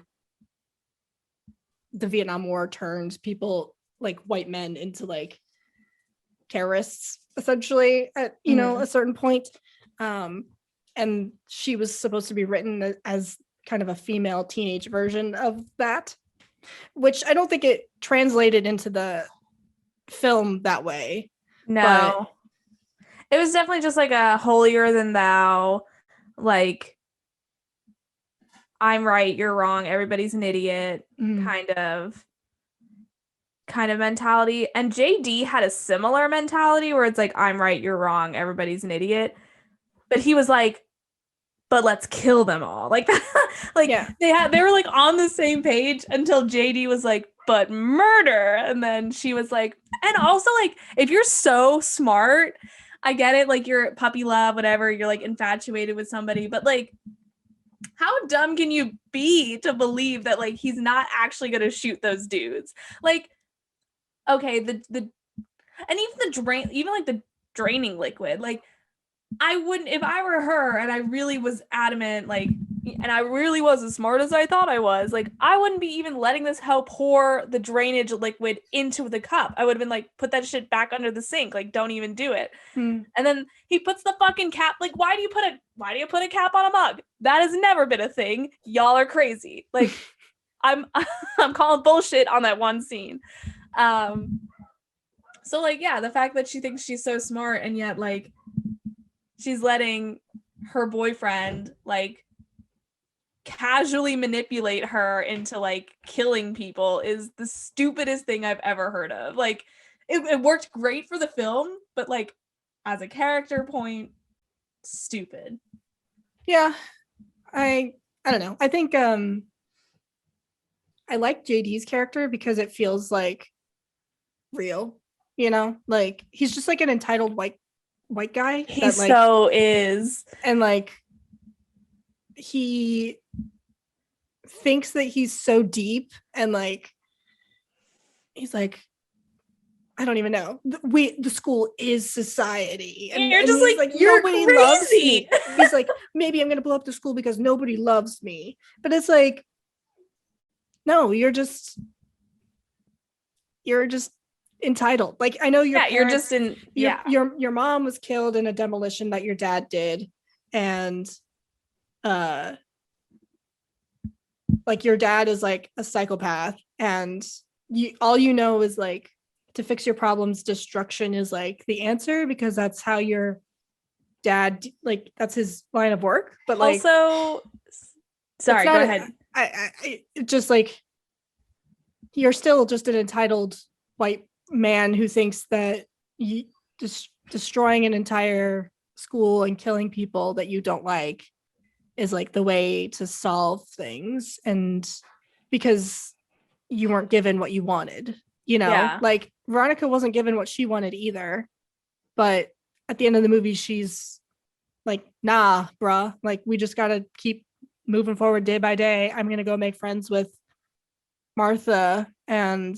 the Vietnam War turned people, like white men, into like terrorists essentially at a certain point. And she was supposed to be written as kind of a female teenage version of that, which I don't think it translated into the film that way. No, it was definitely just like a holier than thou, like, I'm right, you're wrong, everybody's an idiot kind of mentality. And JD had a similar mentality where it's like, I'm right, you're wrong, everybody's an idiot. But he was like, but let's kill them all. Like, like they were like on the same page until JD was like, but murder. And then she was like, and also like, if you're so smart, I get it, like you're puppy love, whatever, you're like infatuated with somebody, but like, how dumb can you be to believe that like he's not actually gonna shoot those dudes? Like, okay, the and even the draining liquid, like, I wouldn't, if I were her and I really was adamant, like, and I really was as smart as I thought I was, like, I wouldn't be even letting this hoe pour the drainage liquid into the cup. I would have been like, put that shit back under the sink, like, don't even do it. And then he puts the fucking cap, like, why do you put a cap on a mug? That has never been a thing. Y'all are crazy. Like, I'm calling bullshit on that one scene. So like, yeah, the fact that she thinks she's so smart and yet like she's letting her boyfriend like casually manipulate her into like killing people is the stupidest thing I've ever heard of. Like, it worked great for the film, but like as a character point, stupid. Yeah, I don't know. I think I like JD's character because it feels like real, like he's just like an entitled white guy. He so is. And like he thinks that he's so deep, and like he's like, I don't even know. The school is society, and you're just like you're nobody crazy. loves me. He's like, maybe I'm gonna blow up the school because nobody loves me. But it's like, no, you're just entitled. Like, I know your parents, your mom was killed in a demolition that your dad did, and like your dad is like a psychopath, and all you know is like, to fix your problems, destruction is like the answer, because that's how your dad, like, that's his line of work. But like, also, sorry, go ahead. I just like, you're still just an entitled white man who thinks that destroying an entire school and killing people that you don't like is like the way to solve things, and because you weren't given what you wanted, like Veronica wasn't given what she wanted either, but at the end of the movie she's like, nah bruh, like we just gotta keep moving forward day by day. I'm gonna go make friends with Martha, and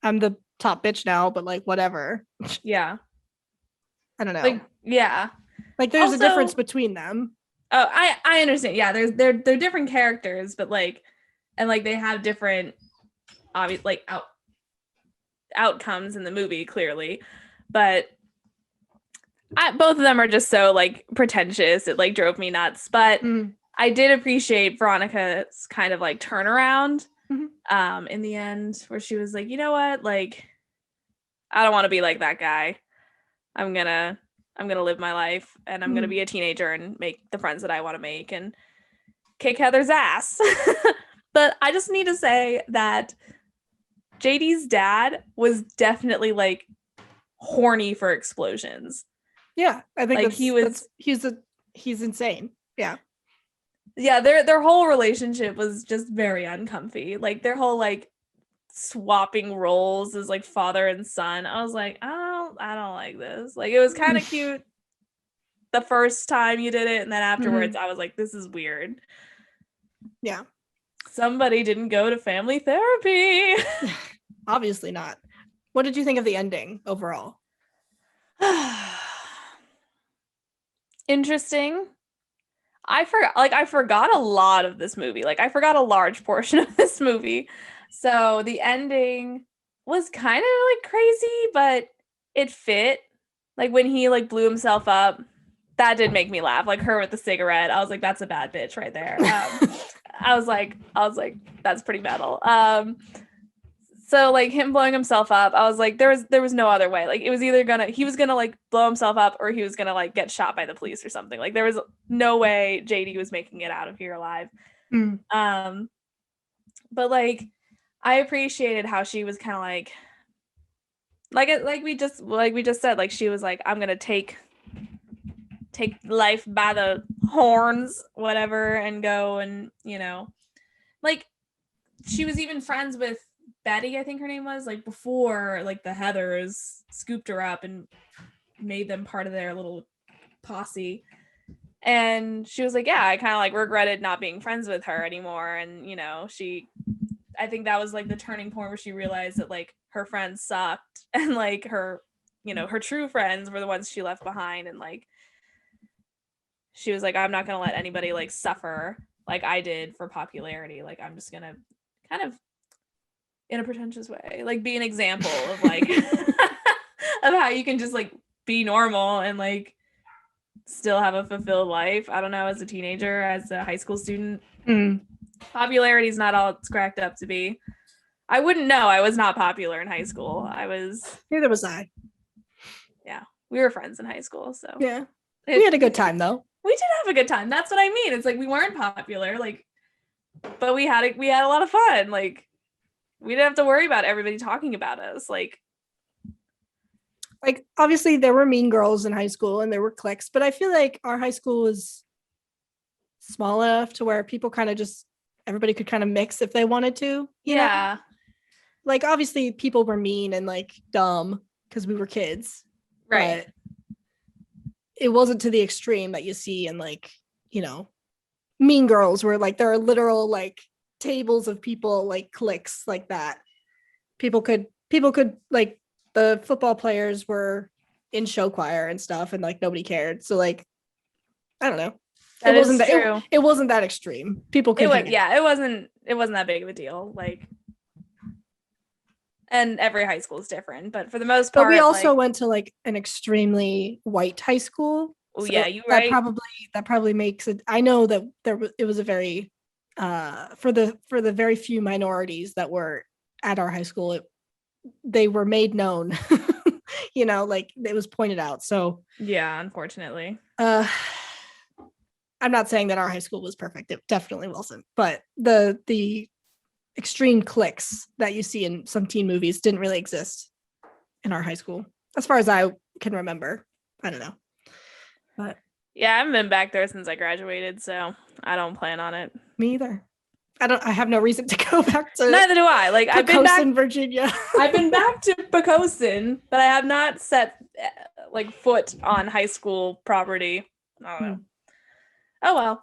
I'm the top bitch now, but like whatever. Yeah, I don't know, like, yeah, like there's also a difference between them. Oh, I understand. Yeah, they're different characters, but like, and like they have different obvious like outcomes in the movie, clearly, but both of them are just so like pretentious. It like drove me nuts. But I did appreciate Veronica's kind of like turnaround in the end, where she was like, you know what, like, I don't want to be like that guy. I'm gonna live my life, and I'm gonna be a teenager and make the friends that I want to make and kick Heather's ass. But I just need to say that JD's dad was definitely like horny for explosions. Yeah, I think like he's insane. Yeah. Yeah, their whole relationship was just very uncomfy. Like their whole like swapping roles as like father and son. I was like, I don't like this. Like, it was kind of cute, the first time you did it, and then afterwards I was like, this is weird. Yeah. Somebody didn't go to family therapy. Obviously not. What did you think of the ending overall? Interesting. I forgot a lot of this movie. Like, I forgot a large portion of this movie. So the ending was kind of like crazy, but it fit. Like, when he like blew himself up, that did make me laugh. Like, her with the cigarette, I was like, that's a bad bitch right there. I was like, that's pretty metal. So like him blowing himself up, I was like, there was no other way. Like, it was either he was gonna like blow himself up, or he was gonna like get shot by the police or something. Like, there was no way JD was making it out of here alive. But like, I appreciated how she was kind of like we just said, like, she was like, I'm gonna take life by the horns, whatever, and go, and like, she was even friends with Betty, I think her name was, like, before like the Heathers scooped her up and made them part of their little posse. And she was like, yeah, I kind of like regretted not being friends with her anymore. And I think that was like the turning point where she realized that like her friends sucked, and like her true friends were the ones she left behind. And like, she was like, I'm not gonna let anybody like suffer like I did for popularity. Like, I'm just gonna kind of, in a pretentious way, like, be an example of like of how you can just like be normal and like still have a fulfilled life. I don't know, as a teenager, as a high school student, popularity is not all it's cracked up to be. I wouldn't know. I was not popular in high school. Neither was I. Yeah, we were friends in high school, so yeah, we had a good time though. We did have a good time. That's what I mean. It's like, we weren't popular, like, but we had a lot of fun. Like, we didn't have to worry about everybody talking about us. Like, obviously there were mean girls in high school and there were cliques, but I feel like our high school was small enough to where people kind of just, everybody could kind of mix if they wanted to. You know? Like, obviously people were mean and like dumb because we were kids, right? But it wasn't to the extreme that you see in like, Mean Girls, where like there are literal like tables of people, like cliques like that. People could like, the football players were in show choir and stuff, and like nobody cared. So like, I don't know. It wasn't that extreme. People could. It wasn't that big of a deal. Like, and every high school is different, but for the most part, but we also went to like an extremely white high school. Oh, so yeah, you right. That probably makes it. I know that it was a very for the very few minorities that were at our high school, they were made known. Like, it was pointed out. So yeah, unfortunately. I'm not saying that our high school was perfect. It definitely wasn't. But the extreme cliques that you see in some teen movies didn't really exist in our high school, as far as I can remember. I don't know. But yeah, I haven't been back there since I graduated, so I don't plan on it. Me either. I have no reason to go back to. Neither do I. Like, I've been back in Virginia. I've been back to Pocosin, but I have not set like foot on high school property. I don't know. Oh well.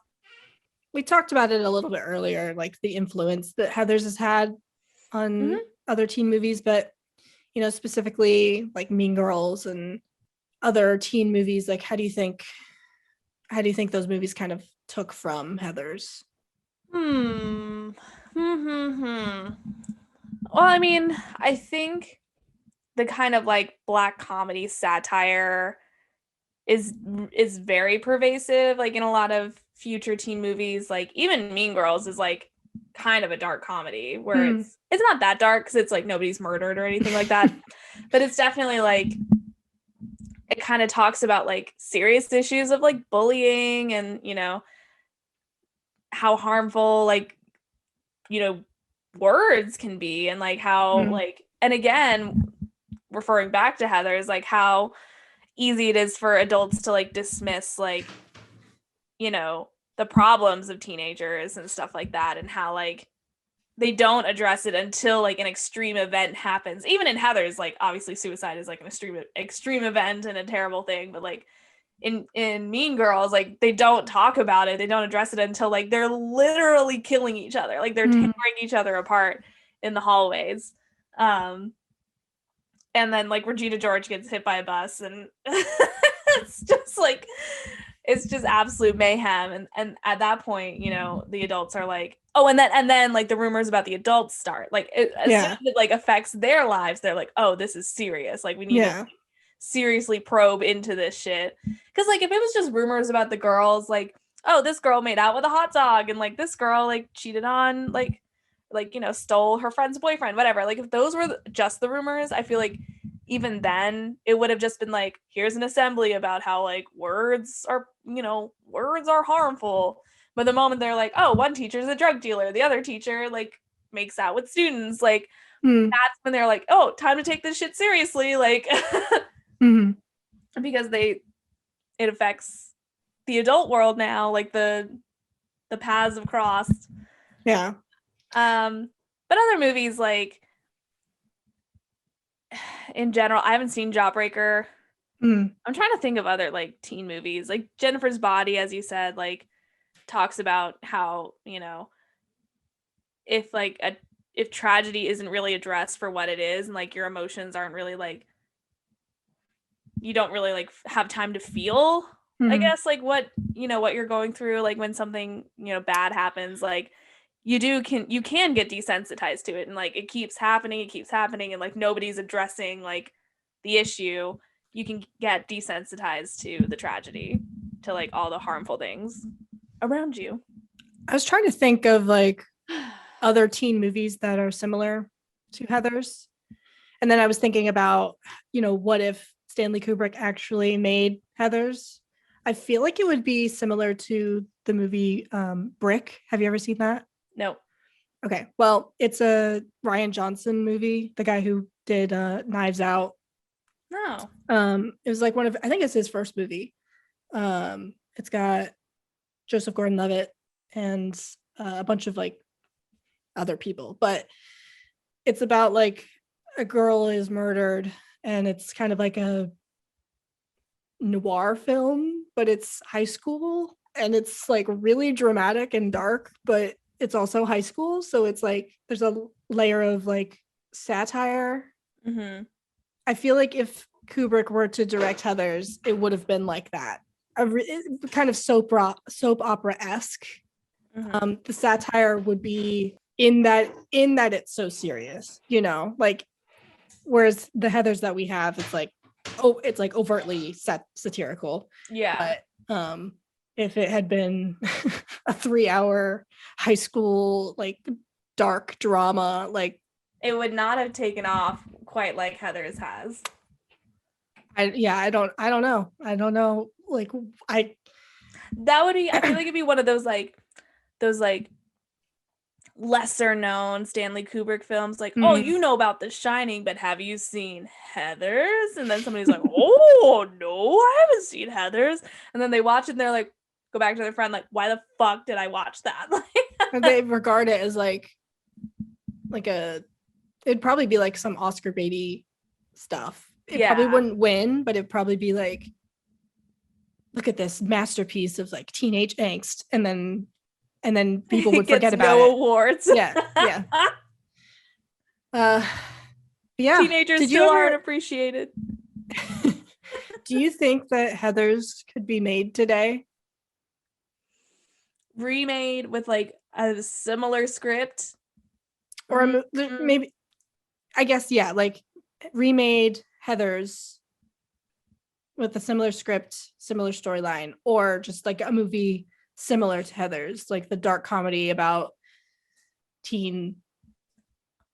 We talked about it a little bit earlier, like the influence that Heathers has had on other teen movies, but specifically like Mean Girls and other teen movies. Like, how do you think those movies kind of took from Heathers? Well, I mean, I think the kind of like black comedy satire is very pervasive, like, in a lot of future teen movies. Like, even Mean Girls is like kind of a dark comedy, where it's not that dark because it's like nobody's murdered or anything like that, but it's definitely like, it kind of talks about like serious issues of like bullying and how harmful like words can be, and like how like, and again, referring back to Heathers, like how easy it is for adults to like dismiss like the problems of teenagers and stuff like that, and how like they don't address it until like an extreme event happens. Even in Heathers, like, obviously suicide is like an extreme event and a terrible thing, but like in Mean Girls, like they don't talk about it, they don't address it until like they're literally killing each other, like they're tearing each other apart in the hallways. And then like Regina George gets hit by a bus, and it's just like it's just absolute mayhem. And at that point, you know, the adults are like, oh, and then like the rumors about the adults start. Like as soon as it like affects their lives, they're like, oh, this is serious. Like we need to like, seriously probe into this shit. Because like if it was just rumors about the girls, like, oh, this girl made out with a hot dog, and like this girl like cheated on like you know, stole her friend's boyfriend, whatever. Like if those were just the rumors, I feel like even then it would have just been like, here's an assembly about how like words are, you know, words are harmful. But the moment they're like, oh, one teacher's a drug dealer, the other teacher like makes out with students, like that's when they're like, oh, time to take this shit seriously, like because it affects the adult world now, like the paths have crossed. Yeah. But other movies, like in general, I haven't seen Jawbreaker. I'm trying to think of other like teen movies, like Jennifer's Body, as you said, like talks about how, you know, if tragedy isn't really addressed for what it is, and like your emotions aren't really like, you don't really like have time to feel, I guess, like what, you know, what you're going through, like when something, you know, bad happens, like you can get desensitized to it, and like it keeps happening, and like nobody's addressing like the issue. You can get desensitized to the tragedy, to like all the harmful things around you. I was trying to think of like other teen movies that are similar to Heathers. And then I was thinking about, you know, what if Stanley Kubrick actually made Heathers? I feel like it would be similar to the movie Brick. Have you ever seen that? No. Okay. Well, it's a Rian Johnson movie, the guy who did Knives Out. No. It was like I think it's his first movie. It's got Joseph Gordon-Levitt and a bunch of like other people, but it's about like a girl is murdered, and it's kind of like a noir film, but it's high school, and it's like really dramatic and dark, but it's also high school, so it's like there's a layer of like satire. I feel like if Kubrick were to direct Heathers, it would have been like that, kind of soap opera-esque. The satire would be in that it's so serious, you know, like whereas the Heathers that we have, it's like, oh, it's like overtly satirical. Yeah. But if it had been a 3-hour high school like dark drama, like it would not have taken off quite like Heathers has. I don't know. Like that would be, I feel like it'd be one of those like lesser known Stanley Kubrick films, like, oh, you know about The Shining, but have you seen Heathers? And then somebody's like, oh no, I haven't seen Heathers. And then they watch it and they're like, go back to their friend, like, why the fuck did I watch that? And they regard it as like it'd probably be like some Oscar baity stuff. It probably wouldn't win, but it'd probably be like, look at this masterpiece of like teenage angst, and then people would forget about no it. Awards. Yeah. Yeah. Teenagers still aren't appreciated. Do you think that Heathers could be made today? Remade with like a similar script? Or maybe, I guess, yeah, like remade Heathers with a similar script, similar storyline, or just like a movie similar to Heathers, like the dark comedy about teen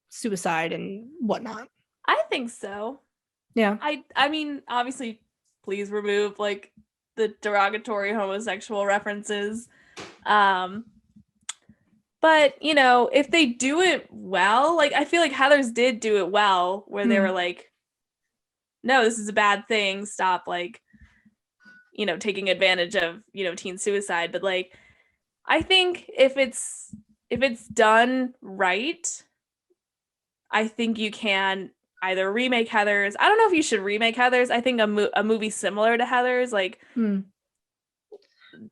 suicide and whatnot. I think so. Yeah. I mean, obviously, please remove like the derogatory homosexual references. But you know, if they do it well, like I feel like Heathers did do it well, where they were like, no, this is a bad thing, stop like, you know, taking advantage of, you know, teen suicide. But like, I think if it's done right, I think you can either remake Heathers. I don't know if you should remake Heathers. I think a movie similar to Heathers, like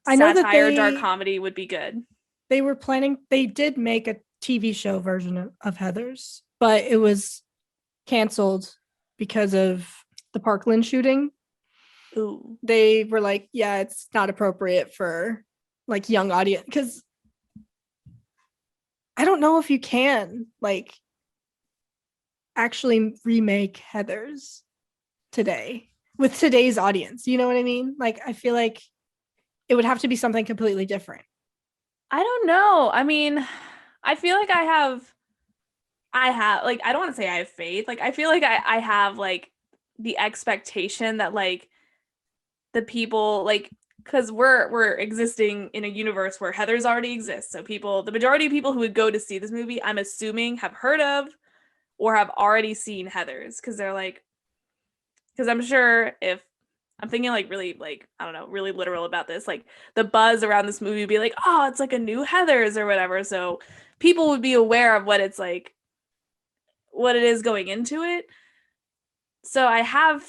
I know that satire, dark comedy would be good. They were planning, they did make a TV show version of Heathers, but it was canceled because of the Parkland shooting. Ooh. They were like, yeah, it's not appropriate for like young audience, because I don't know if you can like actually remake Heathers today with today's audience. You know what I mean? Like, I feel like it would have to be something completely different. I don't know. I mean, I feel like I have like, I don't want to say I have faith. Like, I feel like I have like the expectation that like the people like, because we're existing in a universe where Heathers already exists. So the majority of people who would go to see this movie, I'm assuming, have heard of or have already seen Heathers, because they're like, because I'm sure if I'm thinking like really like, I don't know, really literal about this, like the buzz around this movie would be like, oh, it's like a new Heathers or whatever. So people would be aware of what it's like, what it is going into it. So I have,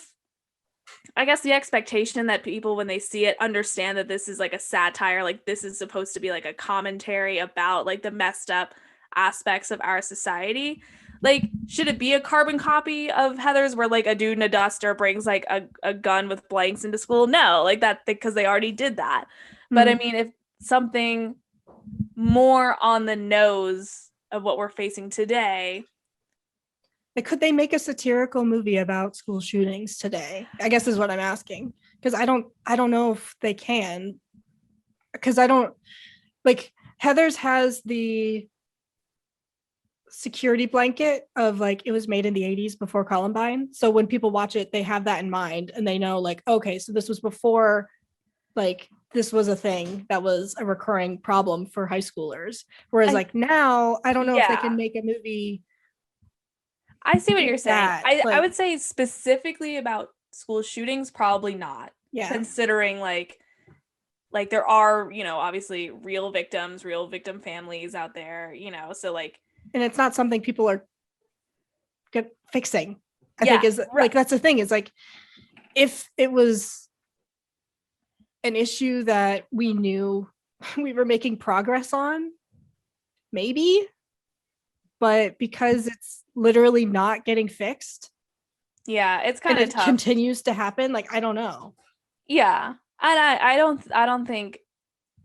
I guess, the expectation that people, when they see it, understand that this is like a satire, like this is supposed to be like a commentary about like the messed up aspects of our society. Like, should it be a carbon copy of Heathers where like a dude in a duster brings like a gun with blanks into school? No, like that, because they already did that. But I mean, if something more on the nose of what we're facing today. Like, could they make a satirical movie about school shootings today? I guess is what I'm asking, because I don't know if they can, because I don't like, Heathers has the security blanket of like, it was made in the 80s before Columbine. So when people watch it, they have that in mind and they know like, okay, so this was before, like, this was a thing that was a recurring problem for high schoolers. Whereas like now, I don't know if they can make a movie. I see what you're saying. I would say specifically about school shootings, probably not. Yeah. Considering like there are, you know, obviously real victims, real victim families out there, you know, so like. And it's not something people are fixing. I think is like, that's the thing, is like, if it was an issue that we knew we were making progress on, maybe, but because it's literally not getting fixed, it's kind of tough. Continues to happen, like, I don't know. And I don't think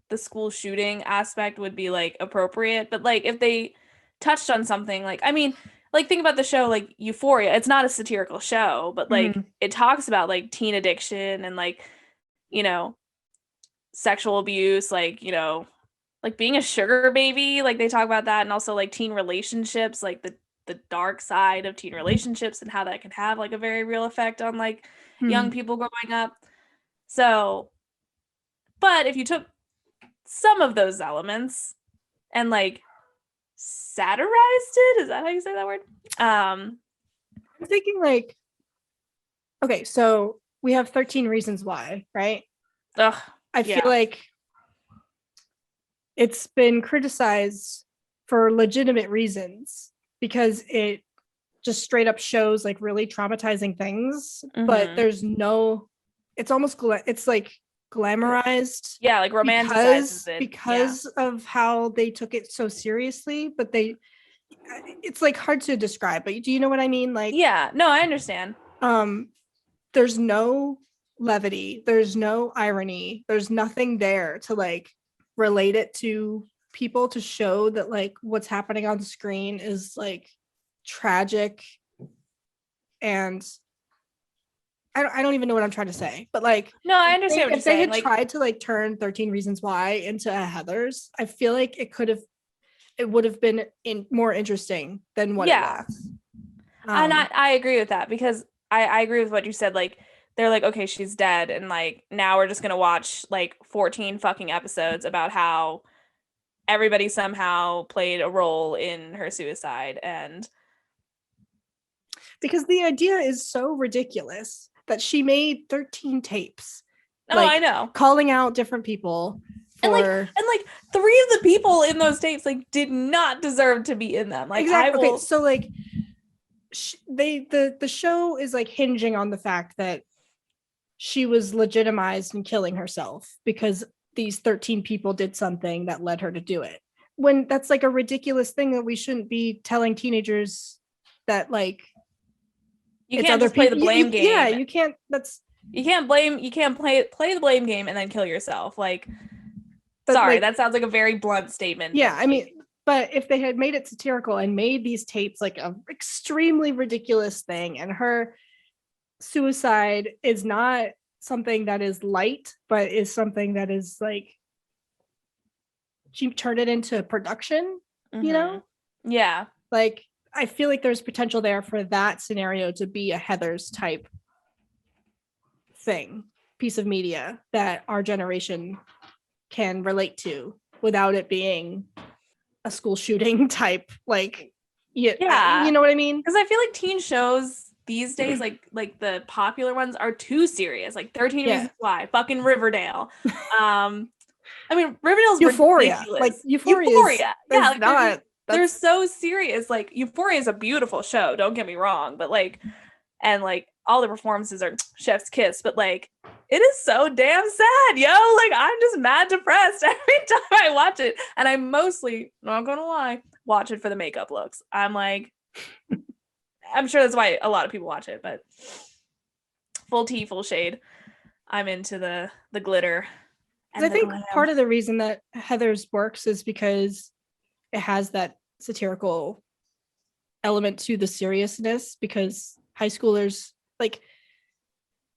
the school shooting aspect would be like appropriate, but like if they touched on something like, I mean, like think about the show like Euphoria. It's not a satirical show, but like it talks about like teen addiction and like, you know, sexual abuse, like, you know, like being a sugar baby, like they talk about that, and also like teen relationships, like the dark side of teen relationships and how that can have like a very real effect on like young people growing up. So, but if you took some of those elements and like satirized it, is that how you say that word? I'm thinking like, okay, so we have 13 Reasons Why, right? I feel like it's been criticized for legitimate reasons because it just straight up shows like really traumatizing things, but there's no, it's almost it's like glamorized, like romanticizes it because of how they took it so seriously. But it's like hard to describe, but do you know what I mean? Like, no, I understand. There's no levity, there's no irony, there's nothing there to like relate it to people, to show that like what's happening on the screen is like tragic. And I don't even know what I'm trying to say, but like, no, I understand what you're saying. If they had tried to like turn 13 Reasons Why into a Heathers, I feel like it would have been more interesting than what it was. And I agree with that, because I agree with what you said. Like, they're like, okay, she's dead, and like now we're just gonna watch like 14 fucking episodes about how everybody somehow played a role in her suicide. And because the idea is so ridiculous that she made 13 tapes. I know, calling out different people and like 3 of the people in those tapes like did not deserve to be in them. Like, exactly. Okay, so like the show is like hinging on the fact that she was legitimized in killing herself because these 13 people did something that led her to do it. When that's like a ridiculous thing that we shouldn't be telling teenagers that like You it's can't other just play people. the blame game. Yeah, you can't. You can't play the blame game and then kill yourself. Like, sorry, that sounds like a very blunt statement. Yeah, I mean, but if they had made it satirical and made these tapes like an extremely ridiculous thing, and her suicide is not something that is light, but is something that is like she turned it into production, you know? Yeah. Like, I feel like there's potential there for that scenario to be a Heathers type thing, piece of media that our generation can relate to without it being a school shooting type, like, yeah, you know what I mean? Because I feel like teen shows these days, like the popular ones, are too serious. Like 13 Reasons Why, fucking Riverdale. I mean, Riverdale's Euphoria, ridiculous. like Euphoria. Yeah, like they're so serious. Like Euphoria is a beautiful show. Don't get me wrong, but like, and like all the performances are chef's kiss. But like, it is so damn sad, yo. Like I'm just mad depressed every time I watch it, and I mostly, not gonna lie, watch it for the makeup looks. I'm like, I'm sure that's why a lot of people watch it, but full tea, full shade. I'm into the glitter. I think part of the reason that Heathers works is because it has that satirical element to the seriousness, because high schoolers, like,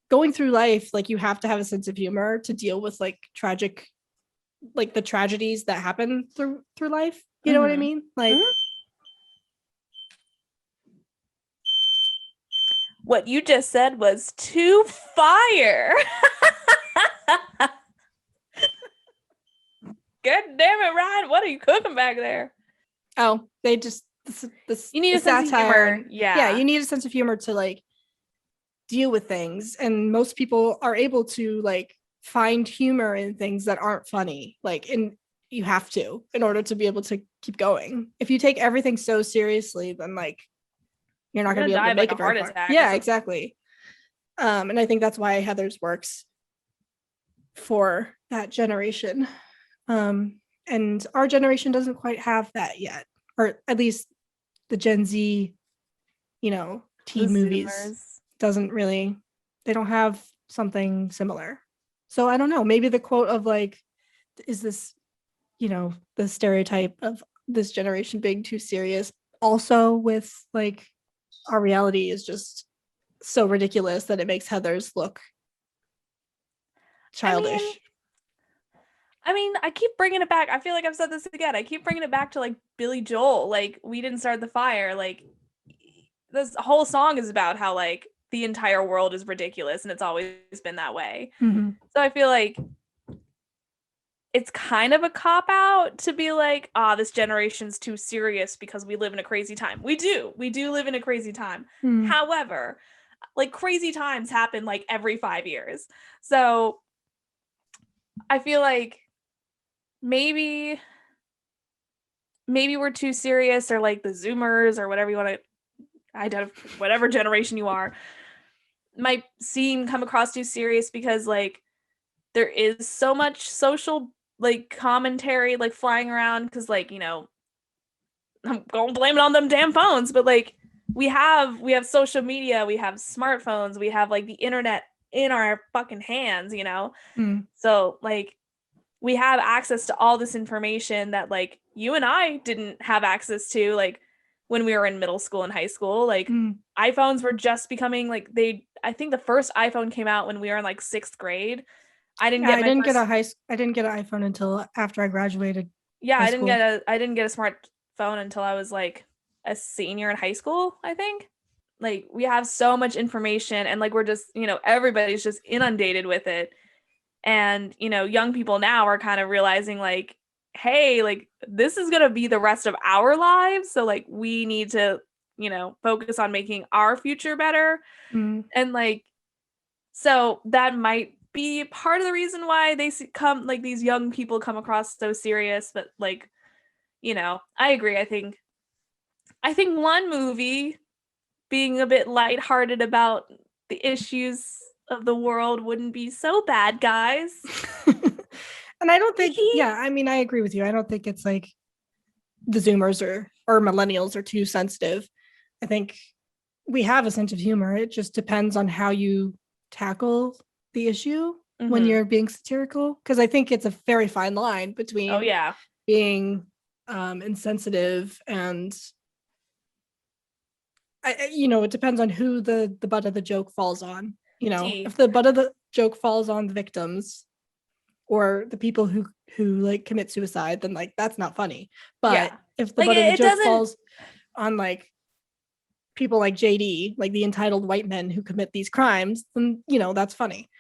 going through life, like, you have to have a sense of humor to deal with like tragic, like the tragedies that happen through life. You know what I mean? Like, what you just said was too fire. God damn it, Ryan. What are you cooking back there? Oh, they just this you need a sense of humor. Yeah, you need a sense of humor to like deal with things, and most people are able to like find humor in things that aren't funny. Like, and you have to in order to be able to keep going. If you take everything so seriously, then like you're not going to be able to make it very far. Yeah, exactly. And I think that's why Heathers works for that generation. And our generation doesn't quite have that yet, or at least the Gen Z, you know, teen movies doesn't really, they don't have something similar. So I don't know, maybe the quote of like, is this, you know, the stereotype of this generation being too serious, also with like our reality is just so ridiculous that it makes Heathers look childish. I mean, I keep bringing it back. I feel like I've said this again. I keep bringing it back to like Billy Joel. Like, we didn't start the fire. Like, this whole song is about how like the entire world is ridiculous, and it's always been that way. Mm-hmm. So I feel like it's kind of a cop out to be like, this generation's too serious because we live in a crazy time. We do live in a crazy time. Mm-hmm. However, like crazy times happen like every 5 years. So I feel like maybe we're too serious, or like the Zoomers or whatever you want to identify, whatever generation you are, might come across too serious because like there is so much social like commentary like flying around, because like, you know, I'm gonna blame it on them damn phones, but like we have social media, we have smartphones, we have like the internet in our fucking hands, you know. So like we have access to all this information that like you and I didn't have access to like when we were in middle school and high school. Like iPhones were just becoming like, I think the first iPhone came out when we were in like 6th grade. I didn't get an iPhone until after I graduated. Yeah, I didn't get a smartphone until I was like a senior in high school, I think. Like, we have so much information, and like we're just, you know, everybody's just inundated with it. And, you know, young people now are kind of realizing like, hey, like this is going to be the rest of our lives. So like we need to, you know, focus on making our future better. And like, so that might be part of the reason why they come, like these young people come across so serious. But like, you know, I agree. I think one movie being a bit lighthearted about the issues of the world wouldn't be so bad, guys. And I don't think, I mean, I agree with you. I don't think it's like the Zoomers or millennials are too sensitive. I think we have a sense of humor. It just depends on how you tackle the issue when you're being satirical. Because I think it's a very fine line between being insensitive and it depends on who the butt of the joke falls on. If the butt of the joke falls on the victims or the people who like commit suicide, then like that's not funny. But if the butt of the joke falls on like people like JD, like the entitled white men who commit these crimes, then that's funny.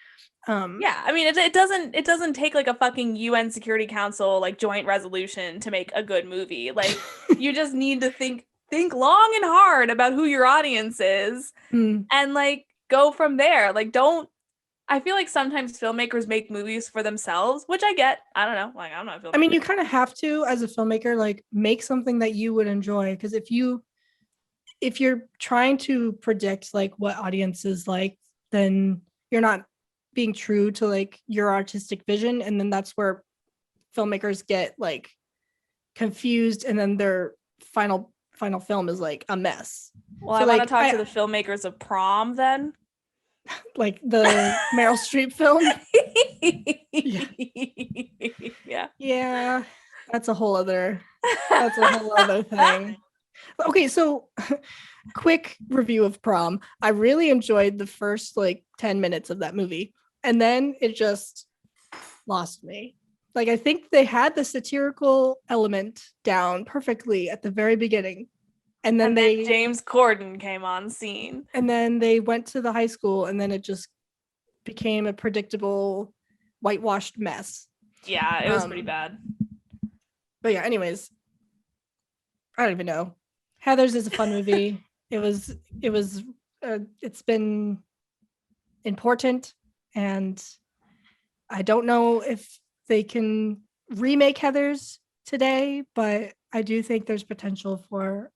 I mean, it doesn't take like a fucking UN Security Council like joint resolution to make a good movie. Like you just need to think long and hard about who your audience is and like go from there. Like I feel like sometimes filmmakers make movies for themselves, which I get. I don't know. Like I'm not a filmmaker. I mean, you kind of have to, as a filmmaker, like make something that you would enjoy. Because if you're trying to predict like what audiences like, then you're not being true to like your artistic vision. And then that's where filmmakers get like confused, and then their final film is like a mess. Well, so, I want to talk to the filmmakers of Prom then. Like the Meryl Streep film. Yeah, that's a whole other thing. Okay, so quick review of Prom. I really enjoyed the first like 10 minutes of that movie, and then it just lost me. Like I think they had the satirical element down perfectly at the very beginning. And then James Corden came on scene. And then they went to the high school, and then it just became a predictable, whitewashed mess. Yeah, it was pretty bad. But yeah, anyways, I don't even know. Heathers is a fun movie. It's been important, and I don't know if they can remake Heathers today, but I do think there's potential for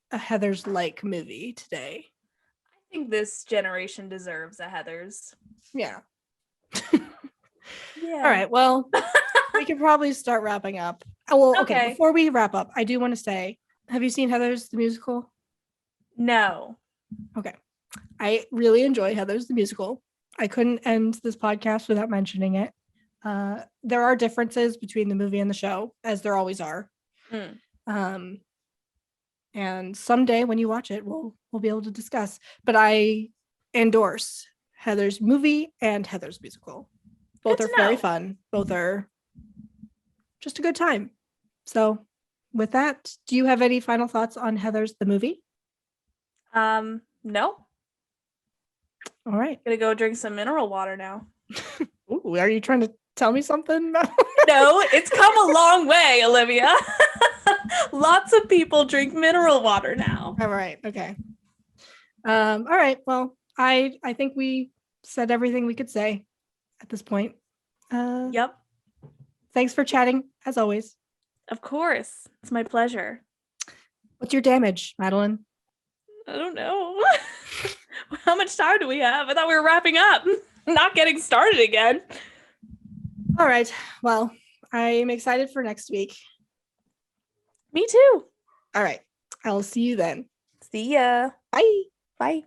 a Heathers-like movie today. I think this generation deserves a Heathers. Yeah. All right. Well, we can probably start wrapping up. Oh, well, okay. Before we wrap up, I do want to say, have you seen Heathers the musical? No. Okay. I really enjoy Heathers the musical. I couldn't end this podcast without mentioning it. There are differences between the movie and the show, as there always are. And someday when you watch it, we'll be able to discuss. But I endorse Heathers movie and Heathers musical. Both are very fun. Both are just a good time. So with that, do you have any final thoughts on Heathers the movie? No. All right. Gonna go drink some mineral water now. Ooh, are you trying to tell me something? No, it's come a long way, Olivia. Lots of people drink mineral water now. All right. Okay. All right. Well, I think we said everything we could say at this point. Yep. Thanks for chatting, as always. Of course. It's my pleasure. What's your damage, Madalyne? I don't know. How much time do we have? I thought we were wrapping up. Not getting started again. All right. Well, I'm excited for next week. Me too. All right. I'll see you then. See ya. Bye. Bye.